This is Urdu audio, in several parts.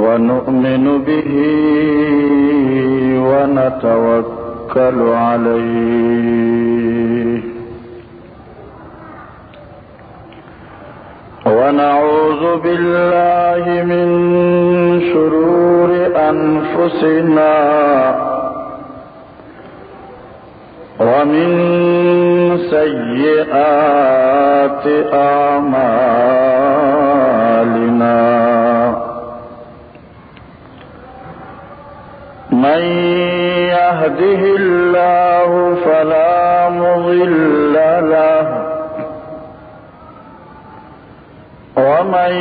ونؤمن به ونتوكل عليه ونعوذ بالله من شرور أنفسنا ومن سيئات أعمالنا من يهده الله فلا مضل له ومن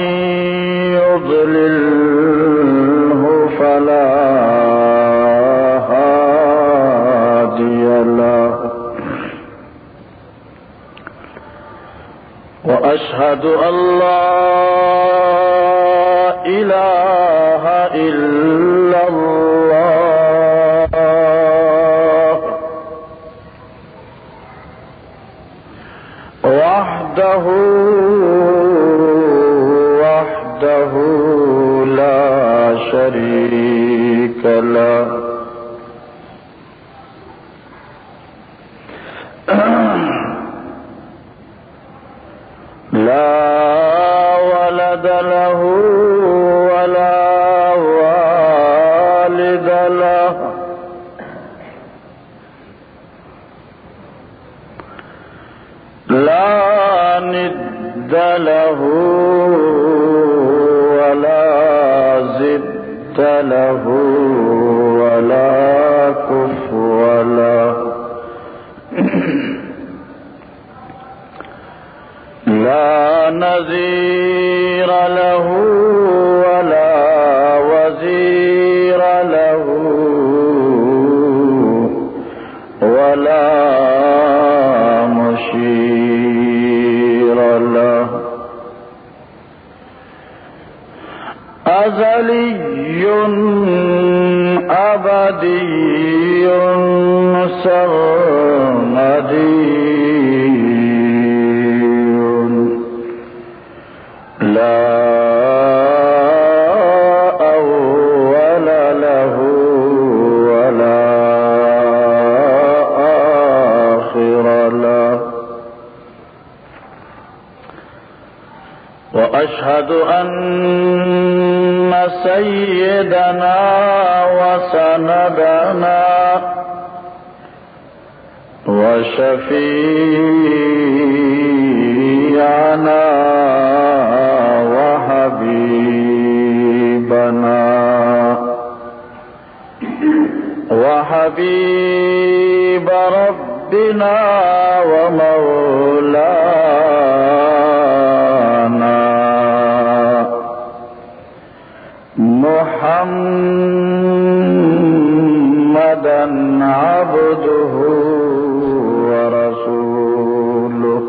يضلله فلا هادي له وأشهد أن لا إله إلا الله وحده لا شريك له لا ولد له ولا والد له لا ند له ولا زد له ولا كفو له لا نذير له ولا وزير له ولا مشير له أزلي أبدي سرمدي لا أول له ولا آخر له وأشهد أن سيدنا وسندنا وشفيعنا وحبيب ربنا ومولانا محمدا عبده ورسوله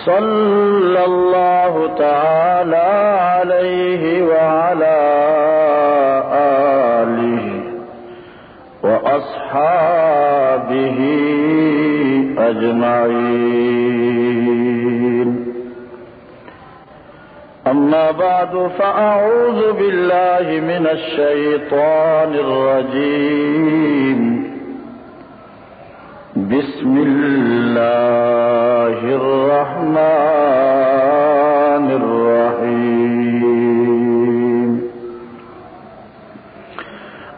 صلى الله تعالى عليه وعلى آله وأصحابه أجمعين. أما بعد فأعوذ بالله من الشيطان الرجيم. بسم الله الرحمن الرحيم.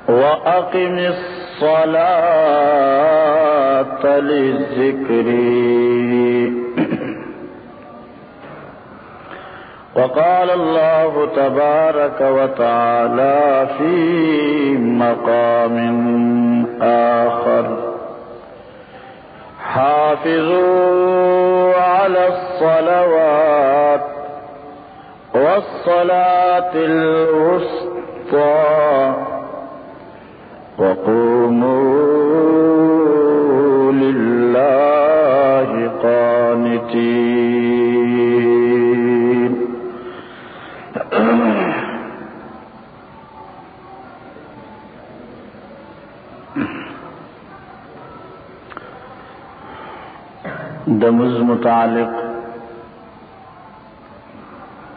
وأقم الصلاة للذكر. وقال الله تبارك وتعالى في مقام آخر: حافظوا على الصلوات والصلاة الوسطى وقوموا لله قانتين. دمز متعلق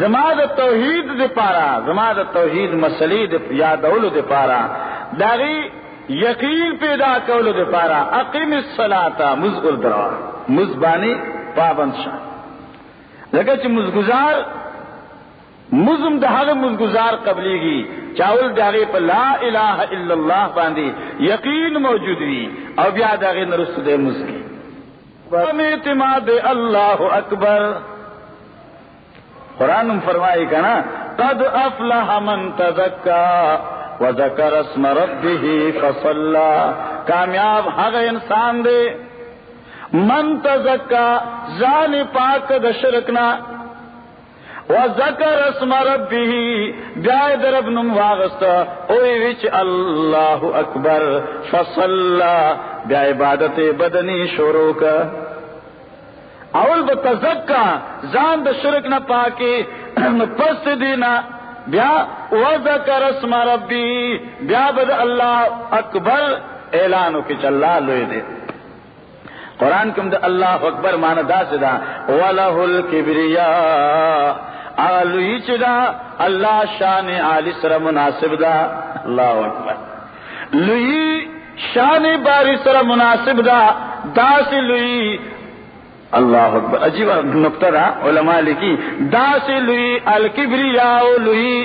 زما د توحید د پارا، زما د توحید مسلې د یادولو د پارا، داغي یقین پیدا کولو د پارا اقیم الصلاة مزغل درا مزبانی پابند شه. لکه چې مزګزار مزم د هغه مزګزار قبليږي چاول داغه په لا اله الا الله باندې یقین موجود وي او بیا داغه نرسته د مزګي اعتماد الله اکبر. قرآن فرمائے کنا قد افلح من تزکا وذکر اسم ربه فصلى. کامیاب هغه انسان دی من تزکا ځان پاک د شرکنا وذکر اسم ربه بیا درب نوم واغستا او ویچ الله اکبر فصلى بیا عبادت بدنی شروع کا. اول بتزکا ځان د شرک نه پاکي پس دینا بیا وذکر اسم ربی بیا بد الله اکبر اعلانو کې چلا لوی دی. قرآن کوم د الله اکبر معنی دا سدا وله الکبریا الوی چې دا الله شان عالی سره مناسب دا. الله اکبر لوی شان باری سره مناسب دا داس لوی. اللہ اکبر عجیب نقطہ دا علماء لکی داس لوی الکبریاء لوی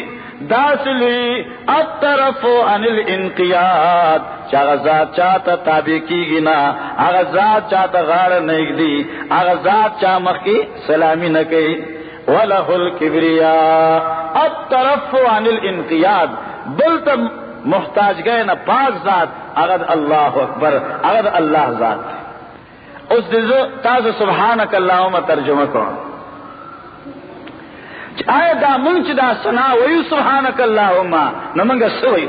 داس لوی الطرف عن الانقیاد چاغذات چاہتا تابع کی گنا اغذات چاہتا غار نگدی اغذات چاہ مخی سلامی نکی وَلَهُ الْكِبْرِيَاءُ الطرف عن الانقیاد بلتا محتاج گئے نا پاک ذات اغد اللہ اکبر اغد اللہ ذات. اس دزو تاسو سبحانک اللہم ترجمہ کرو آیا دا منگ چی دا سنا ویو سبحانک اللہم نمانگا سوئی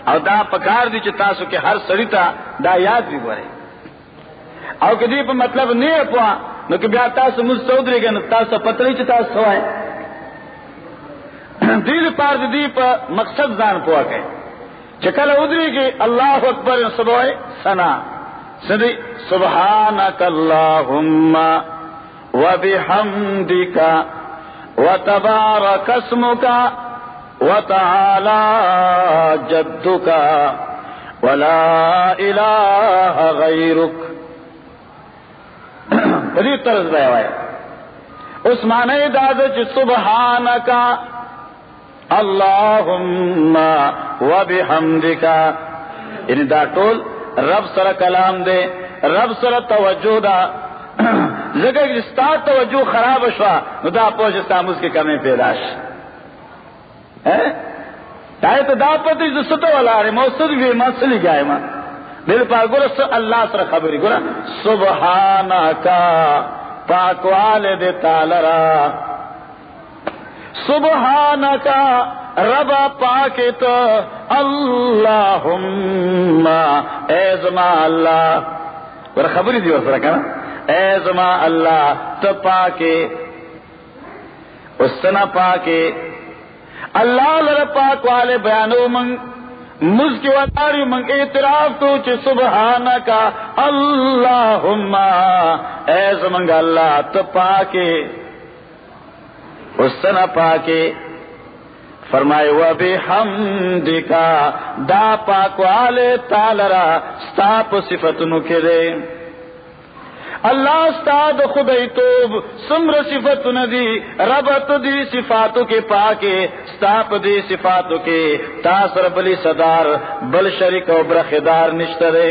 او دا پکار دی چی تاسو کے ہر سریتا دا یاد بھی بورے او کدی پا مطلب نہیں اپوا نو کہ بیا تاسو مستودری گا نو تاسو پتلی چی تاسو سوائے دیل پار دی پا مقصد زان پوا کئی چکل ادری گی اللہ اکبر سبوئے سنا سدی سبحانک اللہم وبحمدک وتبارک اسمک وتعالی جدک ولا الہ غیرک. بڑی طرز بیاوائے اس معنی دادچ سبحانک اللہم وبحمدک یعنی دا ٹول رب سر کلام دے رب سر توجہ دا زکر جستا توجہ خراب شوا نو دا پوش استاموز کی کمی پیداش تاہی تو دا پتی جستا والا رہے موصد بھی مسلی گئے ماں دل پاک گورا اللہ سر خبری گورا سبحانکا پاک والد تالرا سبحانکا ربا پاکت اللہم اے زما اللہ ور خبری دی ورسرہ کنا اے زما اللہ تو پاکے استنا پاکے اللہ لر پاک والے بیانو منگ مز کی وطاری منگ اعتراف تو چھ سبحانکا اللہم اے زمانگ اللہ تو پاکے استنا پاکے فرمائے وبحمدکا دا پاک والے تالرا ستاپ صفتنو کے دے اللہ استاد خدای توب سمر صفت ندی ربط دی صفاتو کے پاکے ستاپ دی صفاتو کے تاثر بلی صدار بل شرک و برخدار نشترے.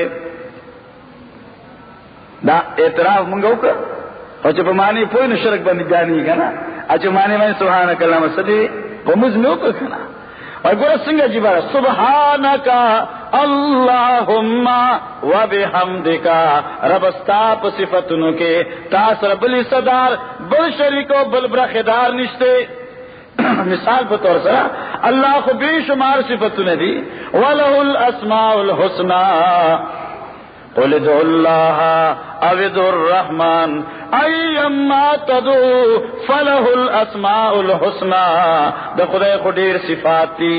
دا اعتراف منگو کر اور چپا معنی پوئی نو شرک بندی جانی کنا اچھا معنی میں سبحانک اللہ مسلی پمز میں اوپر کنا اور گورا سنگا جی بارا سبحانکا اللہم وبحمدکا رب استاپ صفتنو کے تاثر بلی صدار بل شریک و بل برخدار نشتے. مثال پر طور سرا اللہ کو بے شمار صفتن دی وَلَهُ الْأَسْمَاءُ الْحُسْنَى قُلِ ادْعُوا اللَّهَ أَوِ ادْعُوا الرَّحْمَنَ ایما تدعو فَلَهُ الْأَسْمَاءُ الْحُسْنَى. دا خدای خو ډیر صفات دی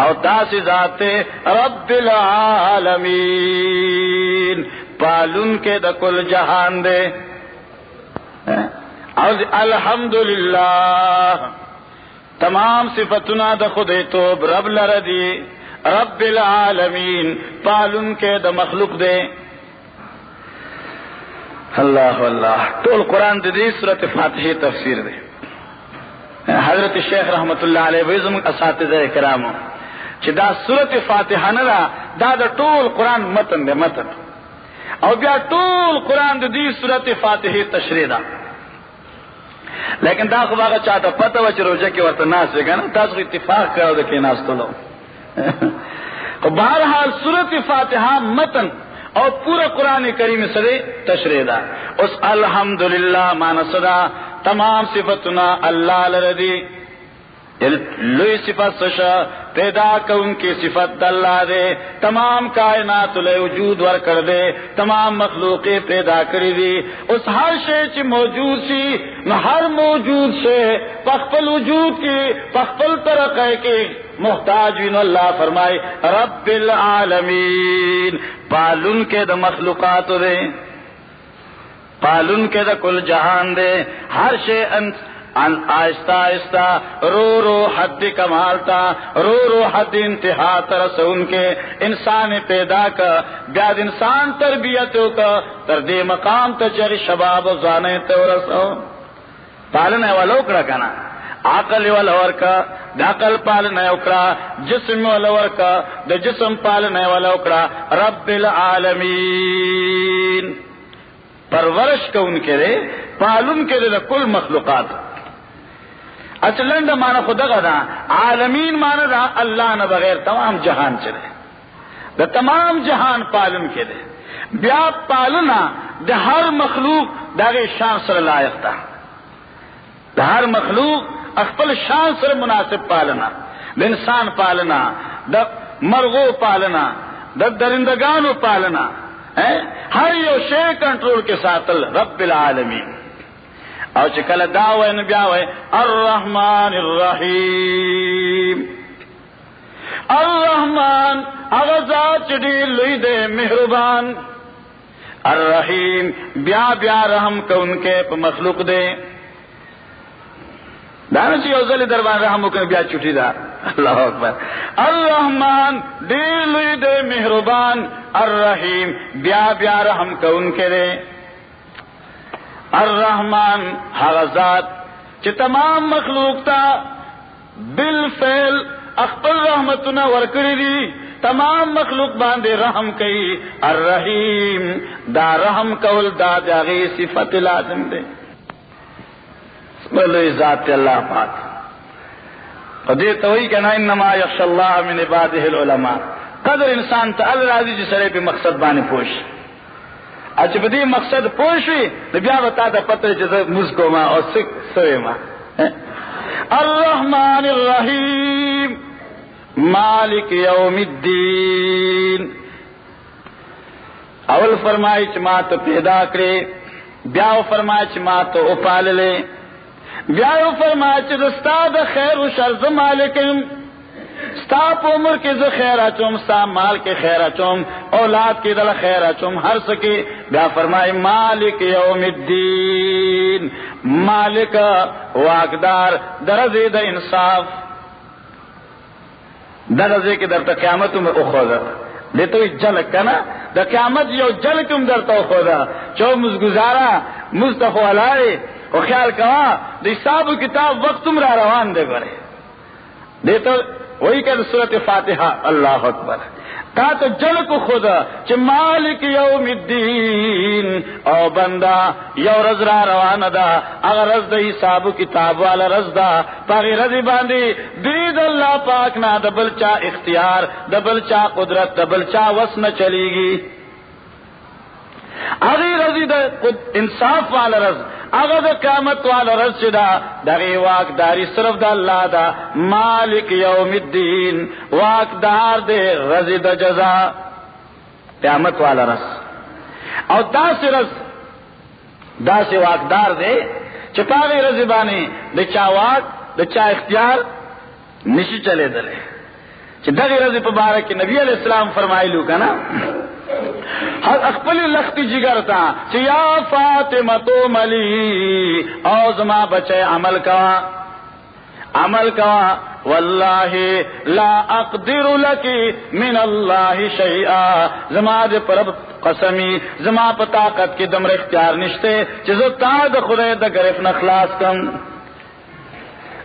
او داسی ذات رب العالمین پالن کے دا کل جہان دے. او الحمدللہ تمام صفتنا دا خدای توب رب لردی رب العالمین پالن کے دا مخلوق دے. اللہ اللہ طول قرآن دی سورۃ فاتحہ تفسیر دے. حضرت شیخ رحمت اللہ علیہ وزم اساتذہ کرامو چې دا سورۃ فاتحہ نه دا ټول قرآن متن دے متن او بیا ټول قرآن دی سورۃ فاتحہ تشریح دا. لیکن دا خو هغه چاته پته و چې روزه کې ورته ناس وګڼه تاسو اتفاق کړو د کې ناس تلو. خو بہرحال سورۃ فاتحہ متن اور پورا قرآن کریم سره تشریح دا. اس الحمدللہ معنی صدا تمام صفتنا اللہ لردی لوی صفت سشا پیدا کون کی صفت اللہ دے. تمام کائنات لے وجود ور کر دے تمام مخلوقی پیدا کری دی. اس ہر شے چی موجود سی نہ ہر موجود سے پخپل وجود کی پخپل ترقے کی محتاج وین اللہ فرمائے رب العالمین پالن کے دا مخلوقات دے پالن کے دا کل جہان دے. ہر شے آہستہ آہستہ رو رو حد کمال تا رو رو حد انتہا ترسون کے انسان پیدا کا بیاد انسان تربیتوں کا تردی مقام تچر شباب و زانے تورسو پالنے والو کڑا کنا عقل والور کا عقل پالنے اکڑا جسم والور کا دا جسم پالنے والا اکڑا رب العالمین پرورش کا ان کے دے پالن کے دے کل مخلوقات. اچلنڈ مانا خدا دا عالمین مانا دا اللہ نہ بغیر تمام جہان چلے دا تمام جہان پالن کے دے. بیا پالنا دا ہر مخلوق دا غیر شان سر لائق تا دا ہر مخلوق اخپل شان سر مناسب پالنا دا انسان پالنا دا مرغو پالنا دا درندگانو پالنا ہر یو شے کنٹرول کے ساتھ رب العالمین. او چکل دعوی نبیاوی الرحمن الرحیم الرحمن اغزاد چڑی لئی دے مہربان الرحیم بیا بیا رحم کو ان کے مخلوق دے. دانا چی اوزل دربان رحم کو بیا چھٹی دا. اللہ اکبر. الرحمن دیر لئی دے مہربان الرحیم بیا بیا رحم کو ان کے دے. الرحمن حغزات چی تمام مخلوق تا بالفعل اخبر رحمتنا ورکری دی تمام مخلوق باندے رحم کئی. الرحیم دا رحم کول دا داغی صفت لازم دے. بلوی ذات اللہ پاک قدیر توئی کہنا انما یخشى اللہ من عباده العلماء. قدر انسان تا الراضی جسرے پہ مقصد بانے پوش اچھا بدی مقصد پوشوی تو بیا بتا دا پتر جیسے مزکو ما اور سکھ سوئے ما. الرحمن الرحیم مالک یوم الدین. اول فرمائی چما تو پیدا کرے بیاو فرمائی چما تو اپال لے بیاو فرمائی چ دستا دا خیر و شر مالکم ستا پا عمر کے ز خیرہ چوم ستا مال کے خیرہ چوم اولاد کی دل خیرہ چوم ہر سکی. بیا فرمائی مالک یوم الدین مالک واقدار درزی دا انصاف درزی کی در تا قیامتوں میں اخوضا لیتو جلک کنا دا قیامت یو جلکم در تا اخوضا چو مزگزارا مزتخو علائے و خیال کوا دا حساب و کتاب وقتم را روان دے برے دیتو وہی کہ سورۃ فاتحہ. اللہ اکبر. کا تو جل کو خدا چ مالک یوم الدین او بندہ یو رز را روان دا اگر رز دا حساب کتاب والا رز دا پاگی رزی باندی دید اللہ پاک نا دبل چا اختیار دبل چا قدرت دبل چا وس نہ چلی گی. اگی رزی دا انصاف والا رز اگر دا قیامت والا رز چدا دغی واقداری صرف دا اللہ دا مالک یوم الدین واقدار دے رزی دا جزا قیامت والا رز او دا سی رز دا سی واقدار دے چپاگی رزی بانی دا چا واق دا چا اختیار نشی چلے دلے چې دغه ورځ په باره کې نبی علیہ السلام فرمایلو کنه خپل لخت جگر تا چې یا فاطمه تو ملی او زما بچي عمل کا والله لا اقدر لك من الله شيئا زما دې پر قسمی زما په طاقت کې دمر اختیار نشته چې زه تا د خدای د گرفت نه خلاص کم.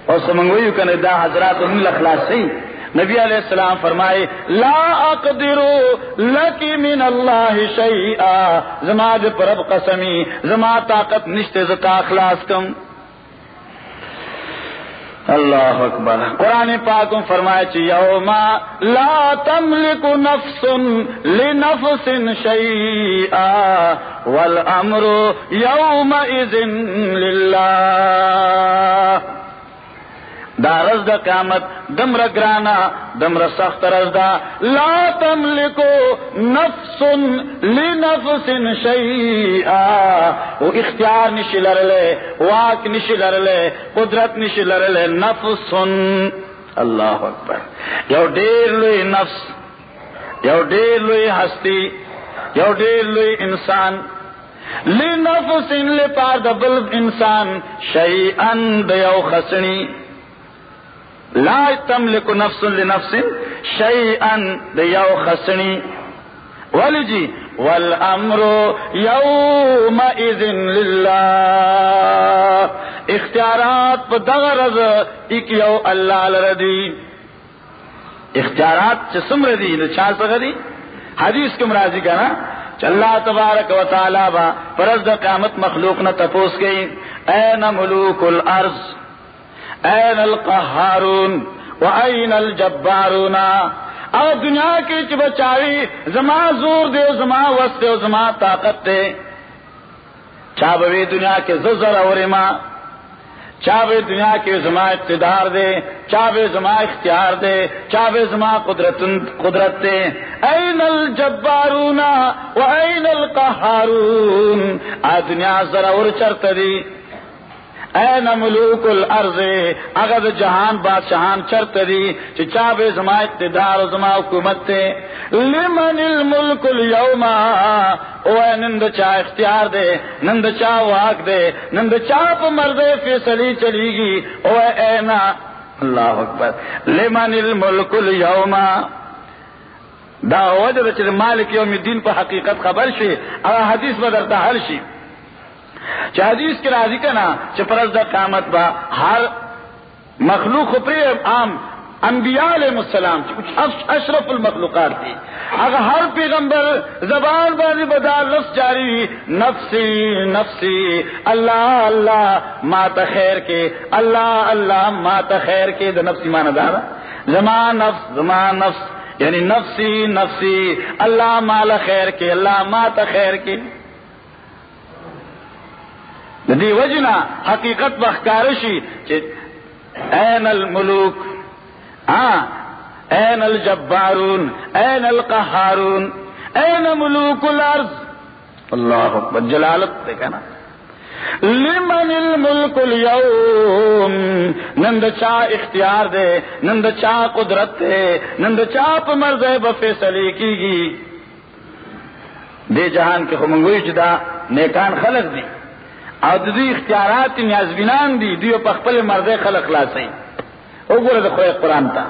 او سمنګوي کنه دا حضرات هم خلاص شي. نبی علیہ السلام فرمائے لا اقدر لك من الله شيئا زما دې پر رب قسمی زما طاقت نشته زتا اخلاص کم. اللہ اکبر. قرآن پاک فرمائے چې یوم لا تملك نفس لنفس شيئا والامر يومئذ لله. دا رز دا قیامت دمر گرانا دمر سخت رز دا لا تملکو نفس لنفس شیئا و اختیار نشی لرلے واک نشی لرلے قدرت نشی لرلے نفس. اللہ اکبر. یو ډیر لوی نفس یو ډیر لوی ہستی یو ډیر لوی انسان لنفس لپار دا بل انسان شیئن دا یو خسنی لا تملک نفس لنفس شیئا دیو خسنی ولی جی والامر یومئذ للہ. اختیارات پا دغرز ایک یو اللہ لردی. اختیارات چسم ردی چا سغدی حدیث کم راضی کنا چا اللہ تبارک و تعالی با پرز دا قیامت مخلوق نہ تپوس گئی این ملوک الارض این القہارون و این الجبارون. اور دنیا کی چبچاوی زما زور دے زما وس دے زما طاقت دے چابوی دنیا کے زر اور ما چاوے دنیا کے زما اقتدار دے چاوے زما اختیار دے چاوے زما قدرت دے. این الجبارون و این القہارون. آ دنیا ذرا اور چرت دی. این ملوک الارض اگر جہان بادشاہان چرت دی چی چاوے زما اقتدار و زما حکومت تے. لمن الملک اليوم او نند چا اختیار دے نند چا واق دے نند چا پا مرد فیصلی چلی گی او اینا. اللہ اکبر. لمن الملک اليوم دا وجہ چی مالک یوم الدین پا حقیقت خبر شی اگر حدیث بدرتا حل شی چا حدیث کی راضی کنا چا پرز دا قیامت با ہر مخلوق پر عام انبیاء علیہ السلام اشرف المخلوقات تھی اگر ہر پیغمبر زبان بازی بدا لفظ جاری نفسی نفسی اللہ اللہ ماتا خیر کے اللہ اللہ ماتا خیر کے دا نفسی مانا دارا زمان نفس یعنی نفسی نفسی اللہ مالا خیر کے اللہ ماتا خیر کے. دی وجنا حقیقت بخکارشی N ul Malook N الجبارون N القہارون N ملوک الارض. اللہ اکبر. جلالت دیکھا نا. لمن الملک اليوم نند چا اختیار دے نند چا قدرت دے نند چا پا مرضے بفیصلی کی گی. دے جہان کے خمنگوی جدا نیکان خلق دی او دوی اختیارات نیازبینان دی دیو پا خپل مرضے خلق خلاصی. او گورد خوی قرآن تا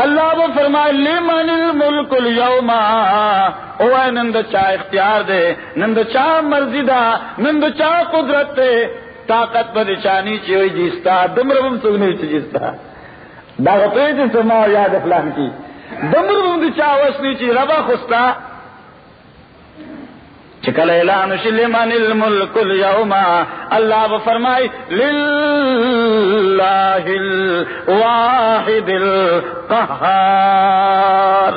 اللہ با فرمائے لمن الملک اليوم او نند چا اختیار دے نند چا مرضی دا نند چا قدرت دے طاقت با دچانی چیوئی جیستا دمربم سگنی چی جیستا دا غطوی چی سما یاد افلان کی دمربم دچا وسنی چی ربا خستا چکل اعلان لمن الملک اليوم اللہ وہ فرمائی للہ الواحد القہار.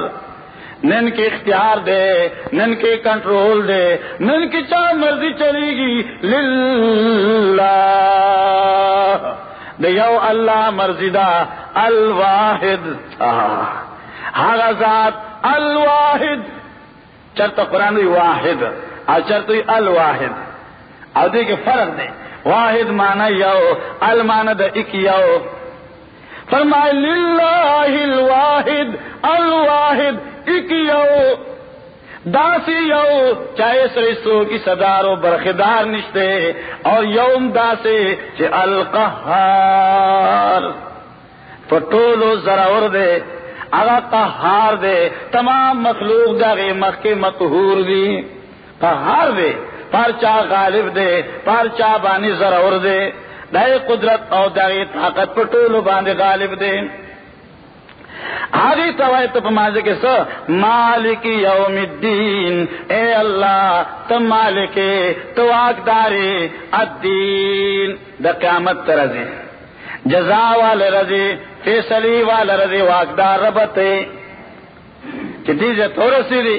نن کے اختیار دے نن کے کنٹرول دے نن کی چاہ مرضی چلے گی للہ دے یو اللہ مرضی دا الواحد ہاں ذات الواحد. چرتا قرآن واحد اور چرتوی الواحد اور دیکھ فرق دے. واحد مانا یو المانا دا ایک یو فرمائے للہ الواحد الواحد، ایک یو داسی یو چاہے سرسو کی صدارو برخدار نشتے، اور یوم داسے چے القہار پٹولو ضرور دے، اگا قہار دے، تمام مخلوق داغے مخی مقہور دی، قہار دے، پارچا غالب دے، پارچا بانی ضرور دے، داغے قدرت اور داغے طاقت پٹولو باندے غالب دے۔ آگے توائے تو پمازے کے سو مالک یوم الدین، اے اللہ تم مالک تو واقداری الدین، دا قیامت رضی، جزا والے رضی، فیصلی والے رضی، واقدار ربتے کہ دیجے تو رسی دی،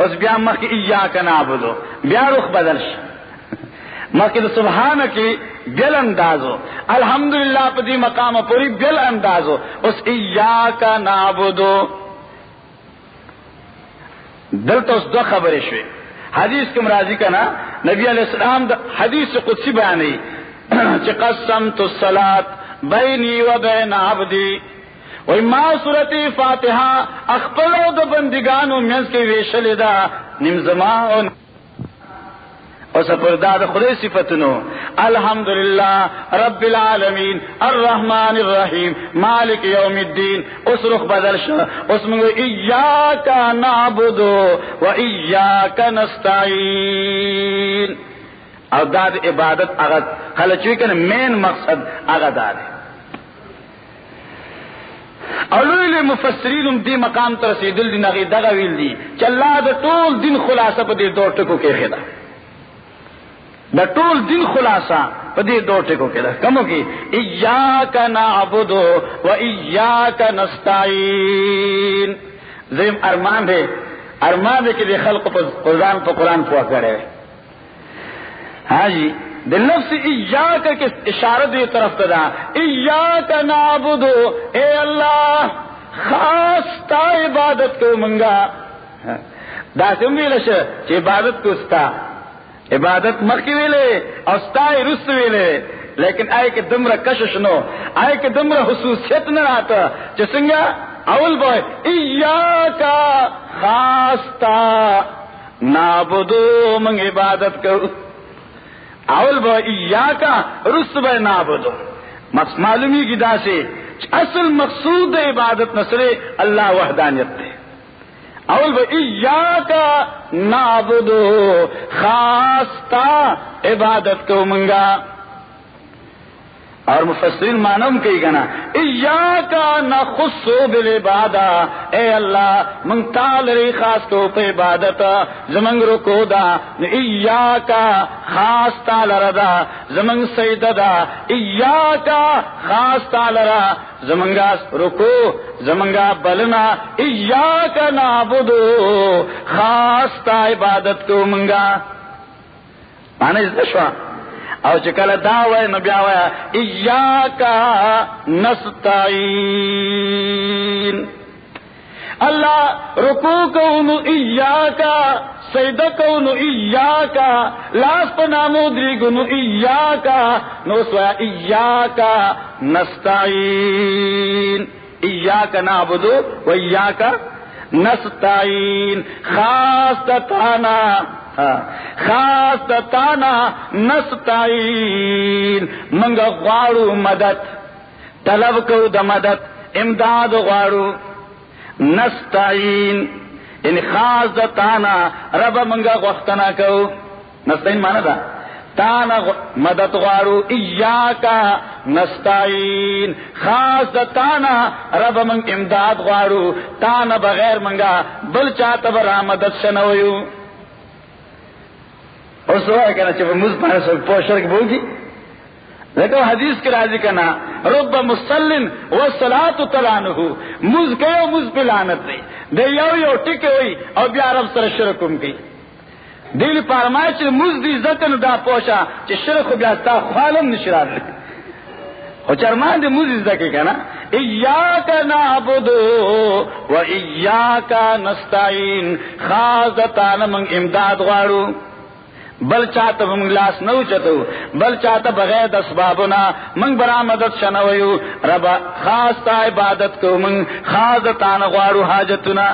اس بیا مخی ایاک نعبدو، بیا رخ بدلش مخی سبحان کی بیل اندازو، الحمدللہ پدی مقام پوری بیل اندازو، اس ایاک نعبدو دل تو اس دو خبر شوی حدیث کے مرازی کا نا، نبی علیہ السلام حدیث قدسی بیانی چی قسمت الصلاة بینی و بین عبدی، وی ما سورت فاتحہ اخپلو دو بندگانو منز کے ویشل دا نمزمان اور سپرداد خدای صفتنو، الحمدللہ رب العالمین الرحمن الرحیم مالک یوم الدین، اس رخ بدل شا، اس منگو ایاک نعبدو و ایاک نستعین، اور داد عبادت اغد خلچوی کن مین مقصد اغد آدھے۔ اولویل مفسرین دی مقام ترسیدل دی نغی دغویل دی چلا دا طول دن خلاصہ پا دی دو ٹکو کے خدا، دا طول دن خلاصہ پا دی دو ٹکو کے دا کمو کی ایاک نعبدو و ایاک نستعین۔ زیم ارمان دے کہ دی خلق پا قرآن پوا کرے، ہاں جی دل نفس ایاک کے اشارت دی طرف تدا، ایاک نعبدو، اے اللہ خاص تا عبادت کو منگا، دا سمی لشا چی عبادت کو ستا، عبادت مخی ویلے اور ستائی رست ویلے، لیکن آئے کہ دمرا کشش نو، آئے کہ دمرا حسوسیت نہ آتا چسنگا اول بوئے ایاکا خاصتا نعبدو منگ عبادت کو، اول بوئے ایاکا رست بوئے نعبدو، معلومی کی دا سے اصل مقصود عبادت نصرے اللہ وحدانیت تے، اول با ایاک نعبدو خاص تا عبادت کو منگا، اور مفسرین معنی کہی گنا ایاک نخصو بالعبادہ، اے اللہ منگ تالری خاص کو پہ عبادت، زمنگ رکو دا ایاک خاص تالردا، زمنگ سیددا ایاک خاص تالرا، زمنگا رکو زمنگا بلنا ایاک نعبدو خاص تا عبادت کو منگا، معنی اس دشوا او چکل داوئے نبیاوئے ایاک نستعین، اللہ رکوع کونو ایاک، سجدہ کونو ایاک، لاس پنامودری گنو ایاک، نوسویا ایاک نستعین، ایاک نعبدو و ایاک نستعین، خاص تانا خاص تانا نستعین، منگا غوارو مدد، طلب کو دا مدد امداد غوارو، نستعین یعنی خاص تانا رب منگا غختنا کو، نستعین مانا دا تانا مدد غوارو، ایاک نستعین خاص تانا رب منگ امداد غوارو، تانا بغیر منگا بل چاہتا برا مدد شنویو، اور سوائے کہنا چاہے مز پانے سو پوشر کی بول گی، لیکن حدیث کے راضی کہنا رب مسلن والصلاة تلانہو، مز کہو مز پہ لعنت دی دے یو ٹکے ہوئی اور بیا رب سر شرکم کی، دیل پارمائے چاہے مز دی زتن دا پوشا چاہے شرک بیا تا خالم نشرار لی، اور چرمان دے مز ازدہ کے کہنا ایاک نعبدو و ایاک نستعین، خاص تانا منگ امداد غارو، بل چاته موږ لاس نه اوچتو، بل چاته بغیر د اسبابنا موږ برا مدد شنویو. رب خاص تا عبادت کو، موږ خاص تا نه غواړو حاجتونه.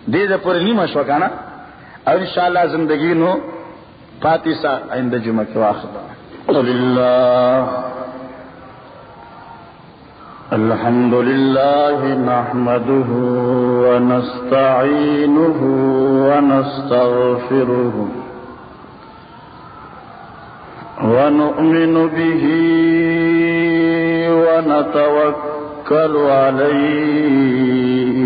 دې د پورې نیمه شو کنه، او ان شاء الله زندگی نو پاتې سا آینده جمعه کې واخله. لله الحمد لله نحمده ونستعينه ونستغفره ونؤمن به ونتوكل عليه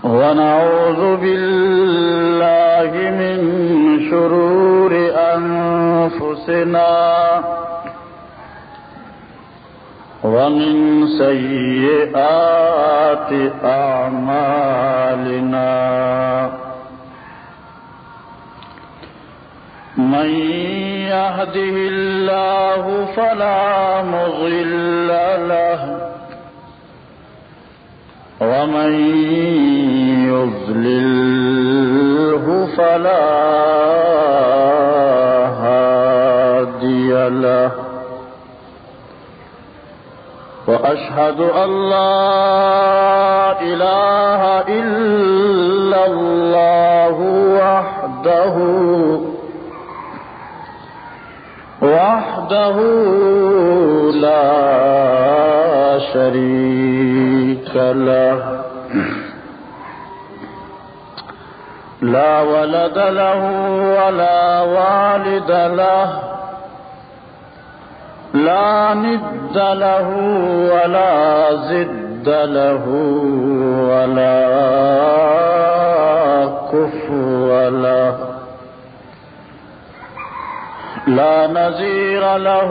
ونعوذ بالله من شرور أنفسنا ومن سيئات أعمالنا من يهده الله فلا مضل له ومن يضلله فلا هادي له وأشهد أن لا إله إلا الله وحده لا شريك له لا ولد له ولا والد له لا ند له ولا زد له ولا كفو له لا نظير له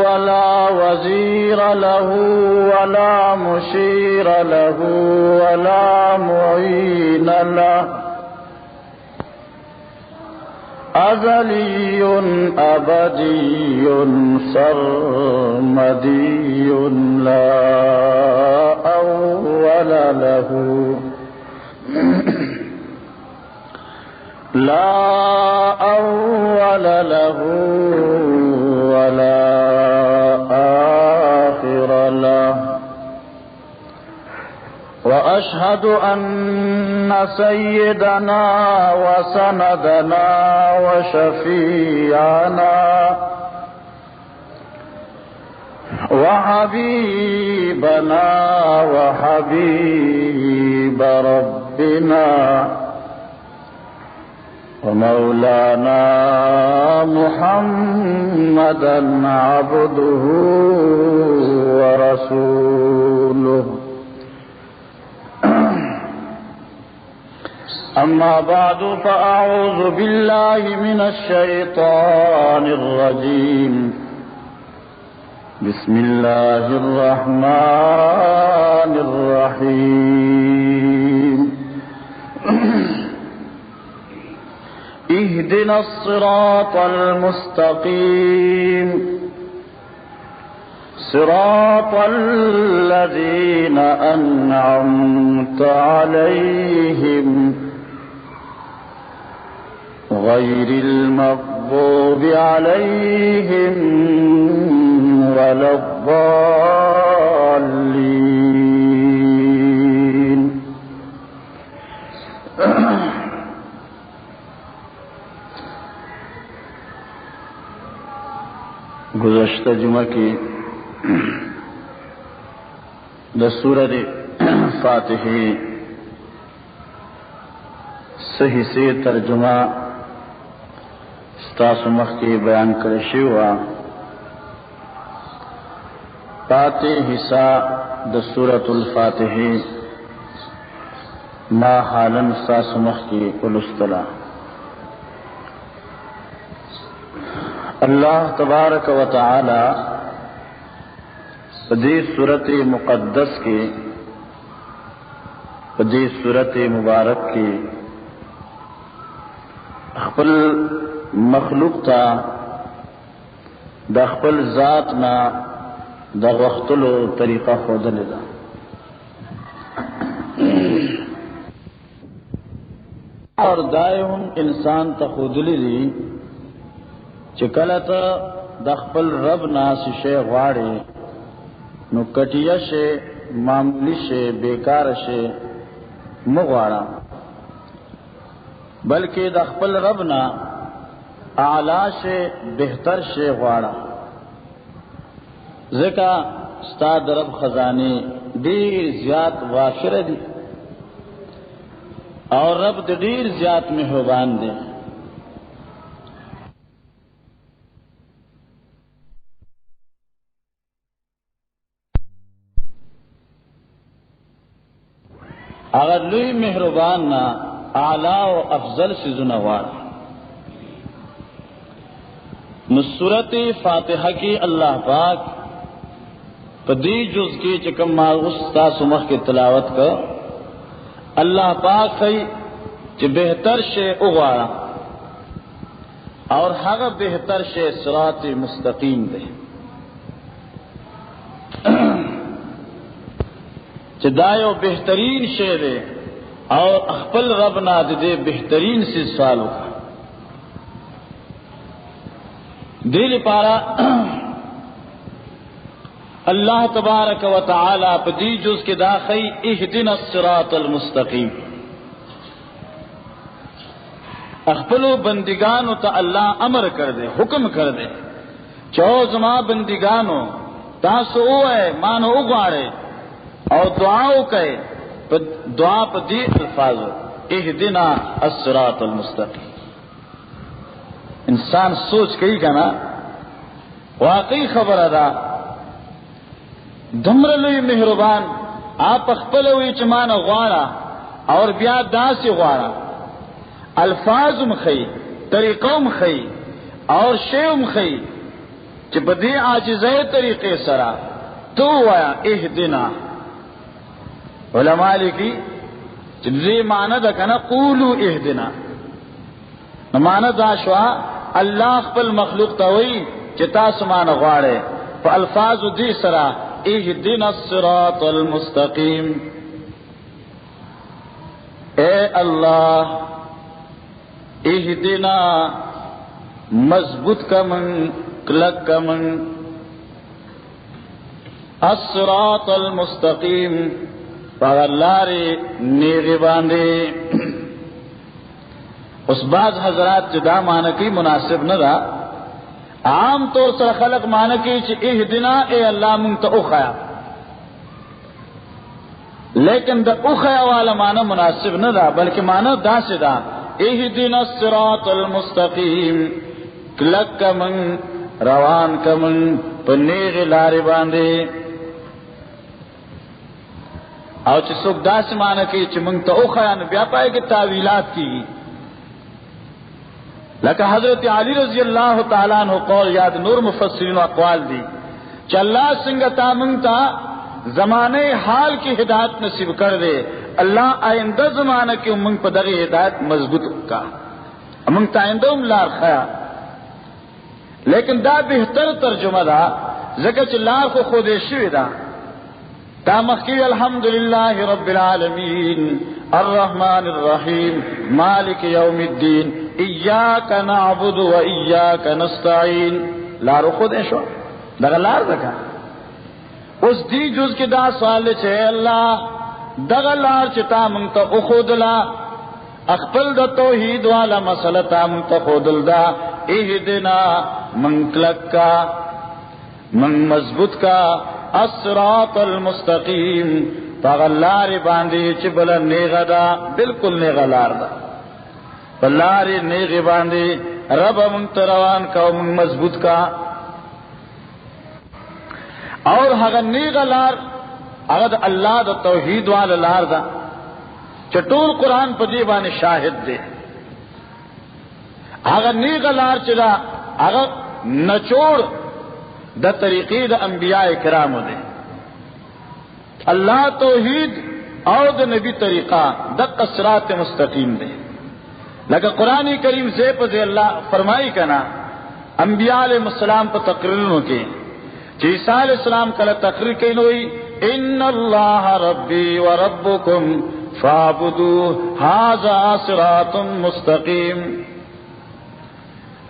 ولا وزير له ولا مشير له ولا معين له أزلي أبدي سرمدي لا أول له لا أول له ولا آخر له وأشهد أن سيدنا وسندنا وشفيعنا وحبيبنا وحبيب ربنا ومولانا محمدا عبده ورسوله. أما بعد فأعوذ بالله من الشيطان الرجيم. بسم الله الرحمن الرحيم. اهدنا الصراط المستقيم صراط الذين أنعمت عليهم غير المغضوب عليهم ولا الضالين. گزشتہ جمعہ کی سورۃ فاتحہ صحیح سے ترجمہ ستاسو مخ کی بیان کرے شیوا پاتې حصہ د سورۃ الفاتحہ ما حالن ستاسو مخ کی ولستلا. اللہ تبارک و تعالی پدی سورت مقدس کی پدی سورت مبارک کی خپل مخلوق تا د خپل ذات نا د غختلو طریقہ خودلې ده. اور دائم انسان تخودلی دی چکلتا دخپل رب ناسی شے غواڑی نو کٹیا شے معمولی شے بیکار شے مغواڑا بلکہ دخپل رب نا اعلی شے بہتر شے غواڑا ذکا استاد رب خزانے دیر زیاد وافر دی اور رب دیر زیاد مہربان دے اگر لوی مہربان نا اعلی و افضل سے زنوار نصورت فاتحہ کی اللہ پاک پدی جز کی چکم ماغستا سمخ کی تلاوت کا اللہ پاک خی چ بہتر شے اغوارا اور حق بہتر شے صراط مستقیم دے چدایو بہترین شے دے اور اخپل رب ناد دے بہترین سے سوالوں کا دل پارا اللہ تبارک و تعالی پدی جز کے داخی اہدنا الصراط المستقیم اخپلو بندگانو تا اللہ امر کر دے حکم کر دے چوزما بندگانو تاسو اوے مانو اگوارے اور دعاؤ کہے دعا پا دی الفاظ اہدنا الصراط المستقیم انسان سوچ کئی کنا واقعی خبر ادا دمر لوی مہربان آپ اخپلوی چمان غوارا اور بیا داس غوارا الفاظم خی طریقوم خی اور شیوم خی چپدی عاجزے طریقے سرا تو وایا اہدنا علماء لکی چیزی معنی دا کنا قولو اہدنا معنی دا شوا اللہ خپل مخلوق تاوئی چتا سمان غوارے فا الفاظ دی سرا اہدنا الصراط المستقیم اے اللہ اہدنا مضبوط کا من کلک کا من الصراط المستقیم پاغلارے نیغی باندے اس بعض حضرات جدا معنی مناسب نہ رہا عام طور سے خلق معنی چی اہدنا اے اللہ منتا اخیا لیکن دا اخیا والا معنی مناسب نہ رہا بلکہ معنی دا سے دا اہدنا الصراط المستقیم کلک کا من روان کا من پنیغ لارے باندے او چی سوک دا سے معنی چی منتا اخیا نبیا پائے کہ تاویلات کی لکہ حضرت علی رضی اللہ تعالیٰ عنہ قول یاد نور مفسرین و اقوال دی چا اللہ سنگتا منگتا زمانے حال کی ہدایت نصیب کر دے اللہ آئندہ زمانہ کی منگ پا دغی ہدایت مضبوط کا منگتا آئندہ لار خیا لیکن دا بہتر ترجمہ دا ذکر چا لار کو خودشوی دا تا مخی الحمدللہ رب العالمین الرحمن الرحیم مالک یوم الدین ایاک نعبد و ایاک نستعین لارو خود ایشو دغا لار دکا اس دی جز کی دا سوال چھے اللہ دغا لار چھتا منگتا اخودلا اخپل دا توحید والا مسئلہ تا منگتا خودل دا اہدنا منکلک کا من مضبوط کا الصراط المستقیم پاغلار باندی چبلا نیغا دا بالکل نیغا لار دا پلاری نیغی باندی رب منتروان کا و من مضبوط کا اور حقا نیغا لار اگر اللہ دا توحید والا لار دا چطول قرآن پا دیبانی شاہد دے اگر نیغا لار چلا اگر نچوڑ دا طریقی دا انبیاء کرام دے اللہ توحید اور دا نبی طریقہ دا صراط مستقیم دے لکہ قرآن کریم سے پذے اللہ فرمائی کنا انبیاء علیہ السلام پا تقریروں کے عیسیٰ علیہ السلام کلا تقریر کینوئی ان اللہ ربی و ربکم فاعبدوه ھذا صراط مستقیم۔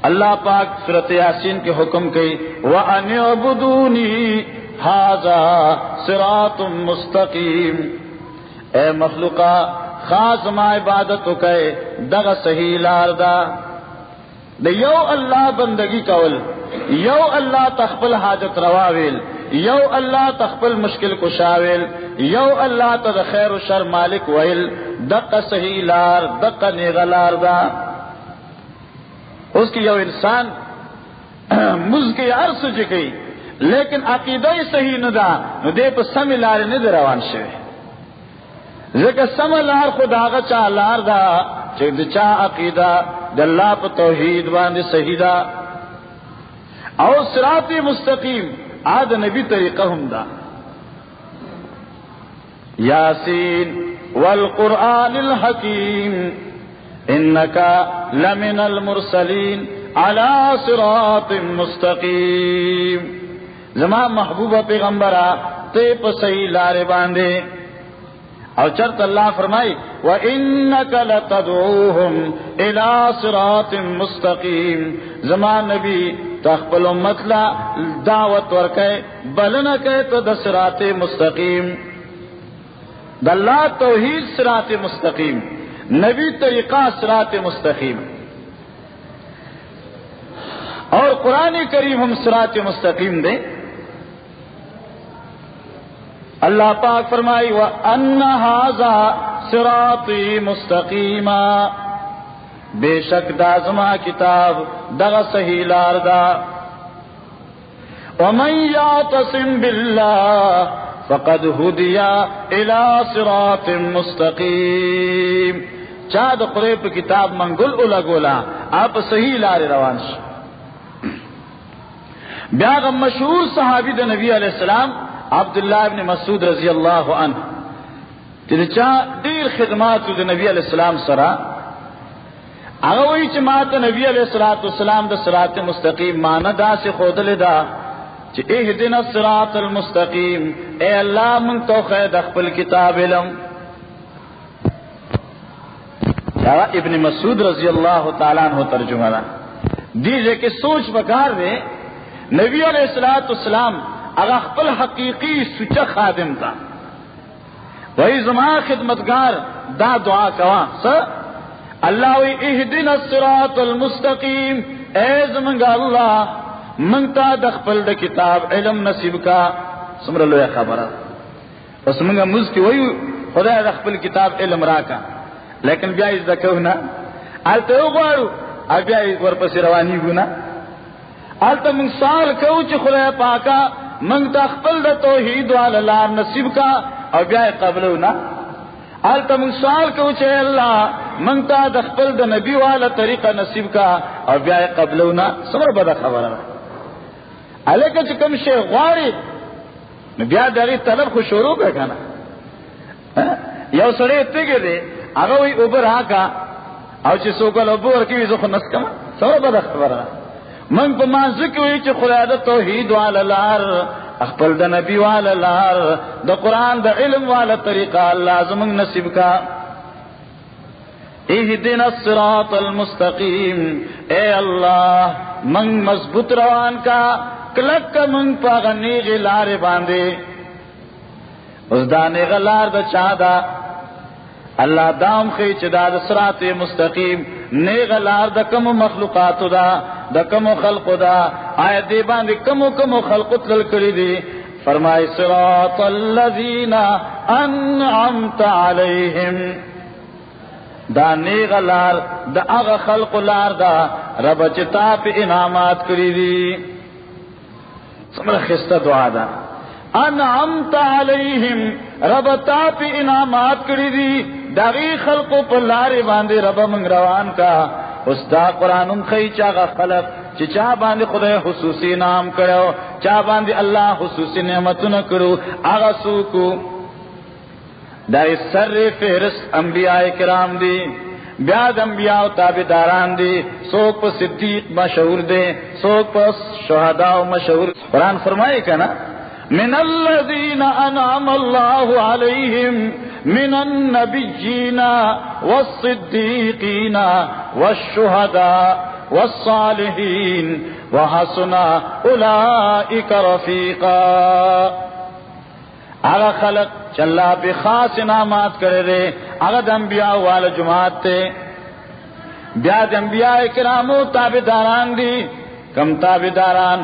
اللہ پاک سورۃ یاسین کے حکم کی وَأَنِ اعْبُدُونِی ھذا صراط مستقیم، اے مخلوقہ خاص ما عبادت کئے دغ صحیح لار دا، یو اللہ بندگی کول، یو اللہ تخپل حاجت رواویل، یو اللہ تخپل مشکل کشاویل، یو اللہ تا خیر و شر مالک ویل، دق صحیح لار دق نیغلار دا۔ اس کی یو انسان مزکی عرص جکی لیکن عقیدہ صحیح ندا نو دے پا سمی لار ندر روان شوی، ذکر سم لار خدا غا چا لار دا چک دا چا عقیدہ داللہ پا توحید باندے صحیح دا، او صراط مستقیم آد نبی طریقہ ہم دا۔ یاسین والقرآن الحکیم انکا لمن المرسلین علی صراط مستقیم، زمان محبوب پیغمبرہ تے پا صحیح لارے باندے، اور چرت اللہ فرمائی وَإِنَّكَ لَتَدْعُوهُمْ إِلَىٰ صِرَاطٍ مُسْتَقِيمٍ، زمان نبی تخبل امتلا دعوت ورکے بلنا کہے تو دا صراط مستقیم، دا اللہ توحید صراط مستقیم، نبی طریقہ صراط مستقیم، اور قرآن کریم ہم صراط مستقیم دیں۔ اللہ پاک فرمائی وَأَنَّ هَذَا صِرَاطِي مُسْتَقِيمًا، بے شک دا زما کتاب دغ صحیح لار دا، وَمَن يَعْتَصِم بِاللَّهِ فَقَدْ هُدِيَ إِلَىٰ صِرَاطٍ مُسْتَقِيمٍ، چاہ دا قریب کتاب منگل اولا گولا آپ صحیح لار روان شو۔ بیاغ مشہور صحابی دا نبی علیہ السلام عبداللہ ابن مسعود رضی اللہ عنہ چا دیر خدمات دا نبی علیہ السلام سرا اگوی چا ماتا نبی علیہ السلام دا صراط مستقیم مانا دا سے خودل دا چا اہدنا الصراط المستقیم، اے اللہ من توخید اخبر کتاب علم۔ ابن مسعود رضی اللہ تعالیٰ عنہ ترجمہ دا دیجئے کہ سوچ بکار دے نبی علیہ السلام اگر خپل حقیقی سچا خادم تا وہی زمان خدمتگار دا دعا کوا سر اللہ وی اہدنا الصراط المستقیم، اے زمانگا اللہ منگتا دا خپل دا کتاب علم نصیب کا، سمر اللہ خبرہ اس منگا مزکی وی خدا دا خپل کتاب علم راکا، لیکن بیائیز دا کہونا آلتا اغوارو اب بیائیز ورپس روانی گونا، آلتا منگ سال کہو چی خدا پاکا منگتا خپل دا توحید والا لار نصیب کا اور بیائے قبلونا، آلتا منگ سوال کو چھے اللہ منگتا دا خپل دا نبی والا طریقہ نصیب کا اور بیائے قبلونا، سمر بدا خبر ہے علیکہ چکم شیخ غواری بیائے داغی طلب خوشورو پہ کنا یو سڑے اتگے دے اگوی اوبر آکا او چی سوکل اوبر کیوی زخو نسکما، سمر بدا خبر ہے من پا مانزکوی چی خدا دا توحید والا لار اخپل دا نبی والا لار دا قرآن دا علم والا طریقہ اللہ زمان نصیب کا۔ اہدنا الصراط المستقیم، اے اللہ من مضبوط روان کا کلک کا من پا غنیغ لار باندے، اس دا نیغ لار دا چاہدا اللہ دام خیچ دا دا صراط مستقیم نیغ لار دا کم مخلوقات دا کم خلق دا آیت دی باندے کم خلقت للکری دی فرمائی صراط الذین انعمت علیہم، دا نیغ لار دا اغا خلق لار دا رب چتا پہ انعامات کری دی، سمرا خستہ دعا دا انعمت علیہم رب تا پہ انعامات کری دی داغی خلقو پر لارے باندے رب منگ روان کا، اس دا قرآن خی چاگا خلق چی چاہ باندے خدا خصوصی نام کرو، چاہ باندے اللہ خصوصی نعمتو نکرو، آغا سوکو دا سر فہرست انبیاء کرام دی، بیاد انبیاء و تابداران دی، سوک پا صدیق مشہور دے، سوک پا شہداء مشہور۔ قرآن فرمائے کنا من الذین انعم اللہ علیہم من النبيين والصديقين والشهداء والصالحين وحسن اولئک رفیقا. اغا خلق چلا پہ خاص انعامات کرے دے اغا دا انبیاء والا جماعت تے بیا دا انبیاء کرامو تابداران دی. کم تابداران؟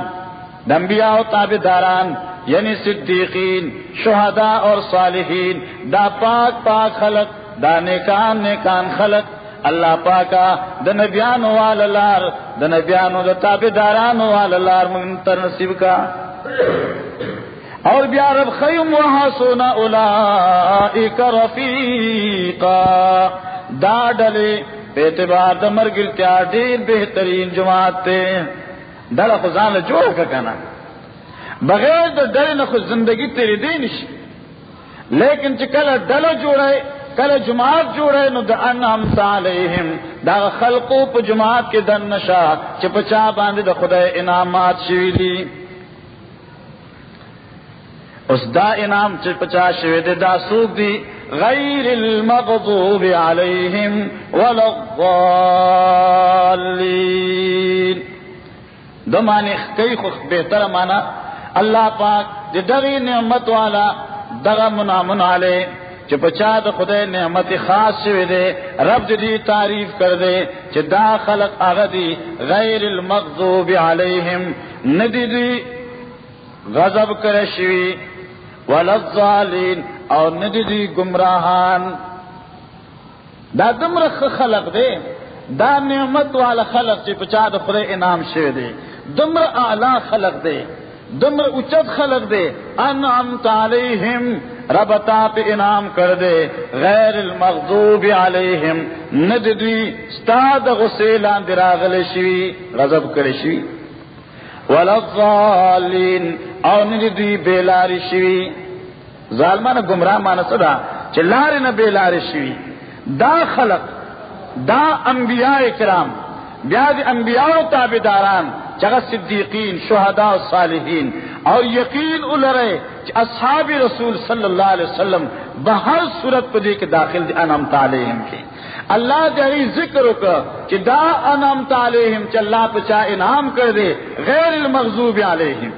دا انبیاء و تابداران یعنی صدیقین، شہداء اور صالحین، دا پاک پاک خلق، دا نیکان نیکان خلق اللہ پاکا دا نبیانو والا لار، دا نبیانو دا تابدارانو والا لار منتر نصیب کا. اور بیا رب خیم وحسن اولئک رفیقا. دا ڈلے بے اعتبار دا مرگلتیا دیر بہترین جماعت تے. ڈلا خزان جوڑ کا کنا بغیر دا ڈلے نہ خود زندگی تیری دی نشی. لیکن چکل ڈلو جوڑے کل جماعت جوڑے نو دا انعمت علیہم دا خلقو پا جماعت کے دن نشا چپچا باندے دا خدا انعامات شویلی. اس دا انعام چپچا شوی دے دا سوک دی غیر المغضوب علیہم ولا الضالین. دو معنی کئی خود بہتر معنی اللہ پاک دی دغی نعمت والا دغا منامن علی چپچا دا خدا نعمت خاص شوی دے رب دی تعریف کر دے چ دا خلق آغا دی غیر المغضوب علیہم ندی دی غضب کرشوی ولا الضالین اور ندی دی گمراہان. دا دمرخ خلق دے دا نعمت والا خلق چپچا دا خدا انعام شوی دے دمر اعلی خلق دے دمر اچت خلق دے انعمت علیہم رب تا پہ انعام کر دے غیر المغضوب علیہم ندی استاد غسیلان دراغل شوی غضب کرے شوی ولا الضالین اور ندی بیلاری شوی. ظالمان گمراہ مانا صدا چلاری نہ بیلاری شوی. دا خلق دا انبیاء کرام بیاد انبیاء و تابداران چگہ صدیقین شہداء و صالحین اور یقین الرے اصحاب رسول صلی اللہ علیہ وسلم بہر صورت پدی کے داخل دی انعمت علیہم کی. اللہ دہی ذکر کا کہ دا انعمت علیہم چ اللہ پچا انعام کر دے غیر المغضوب علیہم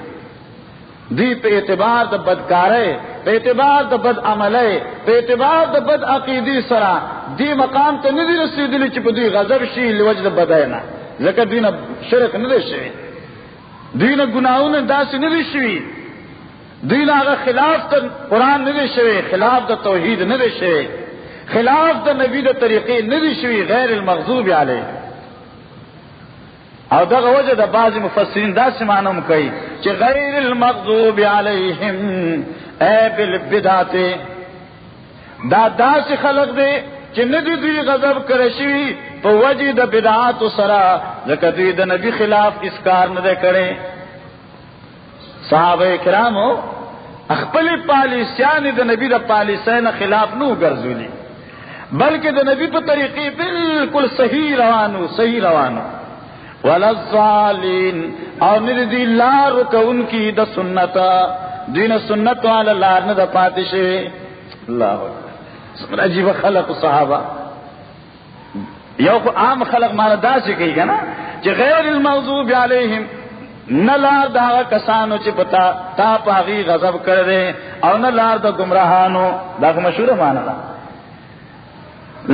دی پہ اعتبار دا بدکارے پہ اعتبار دا بد عملے پہ اعتبار دا بد عقیدی سرا دی مقام تے ندی رسیدلی چپ دی غضب شی لوجد بداینا ذکر دین شرک ندی شوی دین گناہون داسی ندی شوی دین آغا خلاف تا قرآن ندی شوی خلاف دا توحید ندی شوی خلاف دا نبی دا طریقی ندی شوی غیر المغضوب علیہ. اور دا وجہ دا بعض مفسرین دا سمانم کئی کہ غیر المغضوب علیہم اے بالبدعات دا سے خلق دے کہ ندی دی غضب کرشوی پا وجہ دا بدعات سرا ذکر دی دا نبی خلاف اسکار ندے کرے. صحابہ کرامو اخپلی پالیسیانی دا نبی دا پالیسین خلاف نو گرزولی بلکہ دا نبی پا طریقی بالکل صحیح روانو ولا الضالین اور ندی لار کا ان کی دا سنتا دین سنت والا لار نہ دا پاتشے. اللہ اکبر عجیب خلق صحابہ یو عام خلق مانا دا سے کہی گا نا کہ غیر المغضوب علیہم نہ لار دا کسانو چی پتا تا پاغی غضب کر دے اور نہ لار دا گمراہانو دا مشہور مانا دا.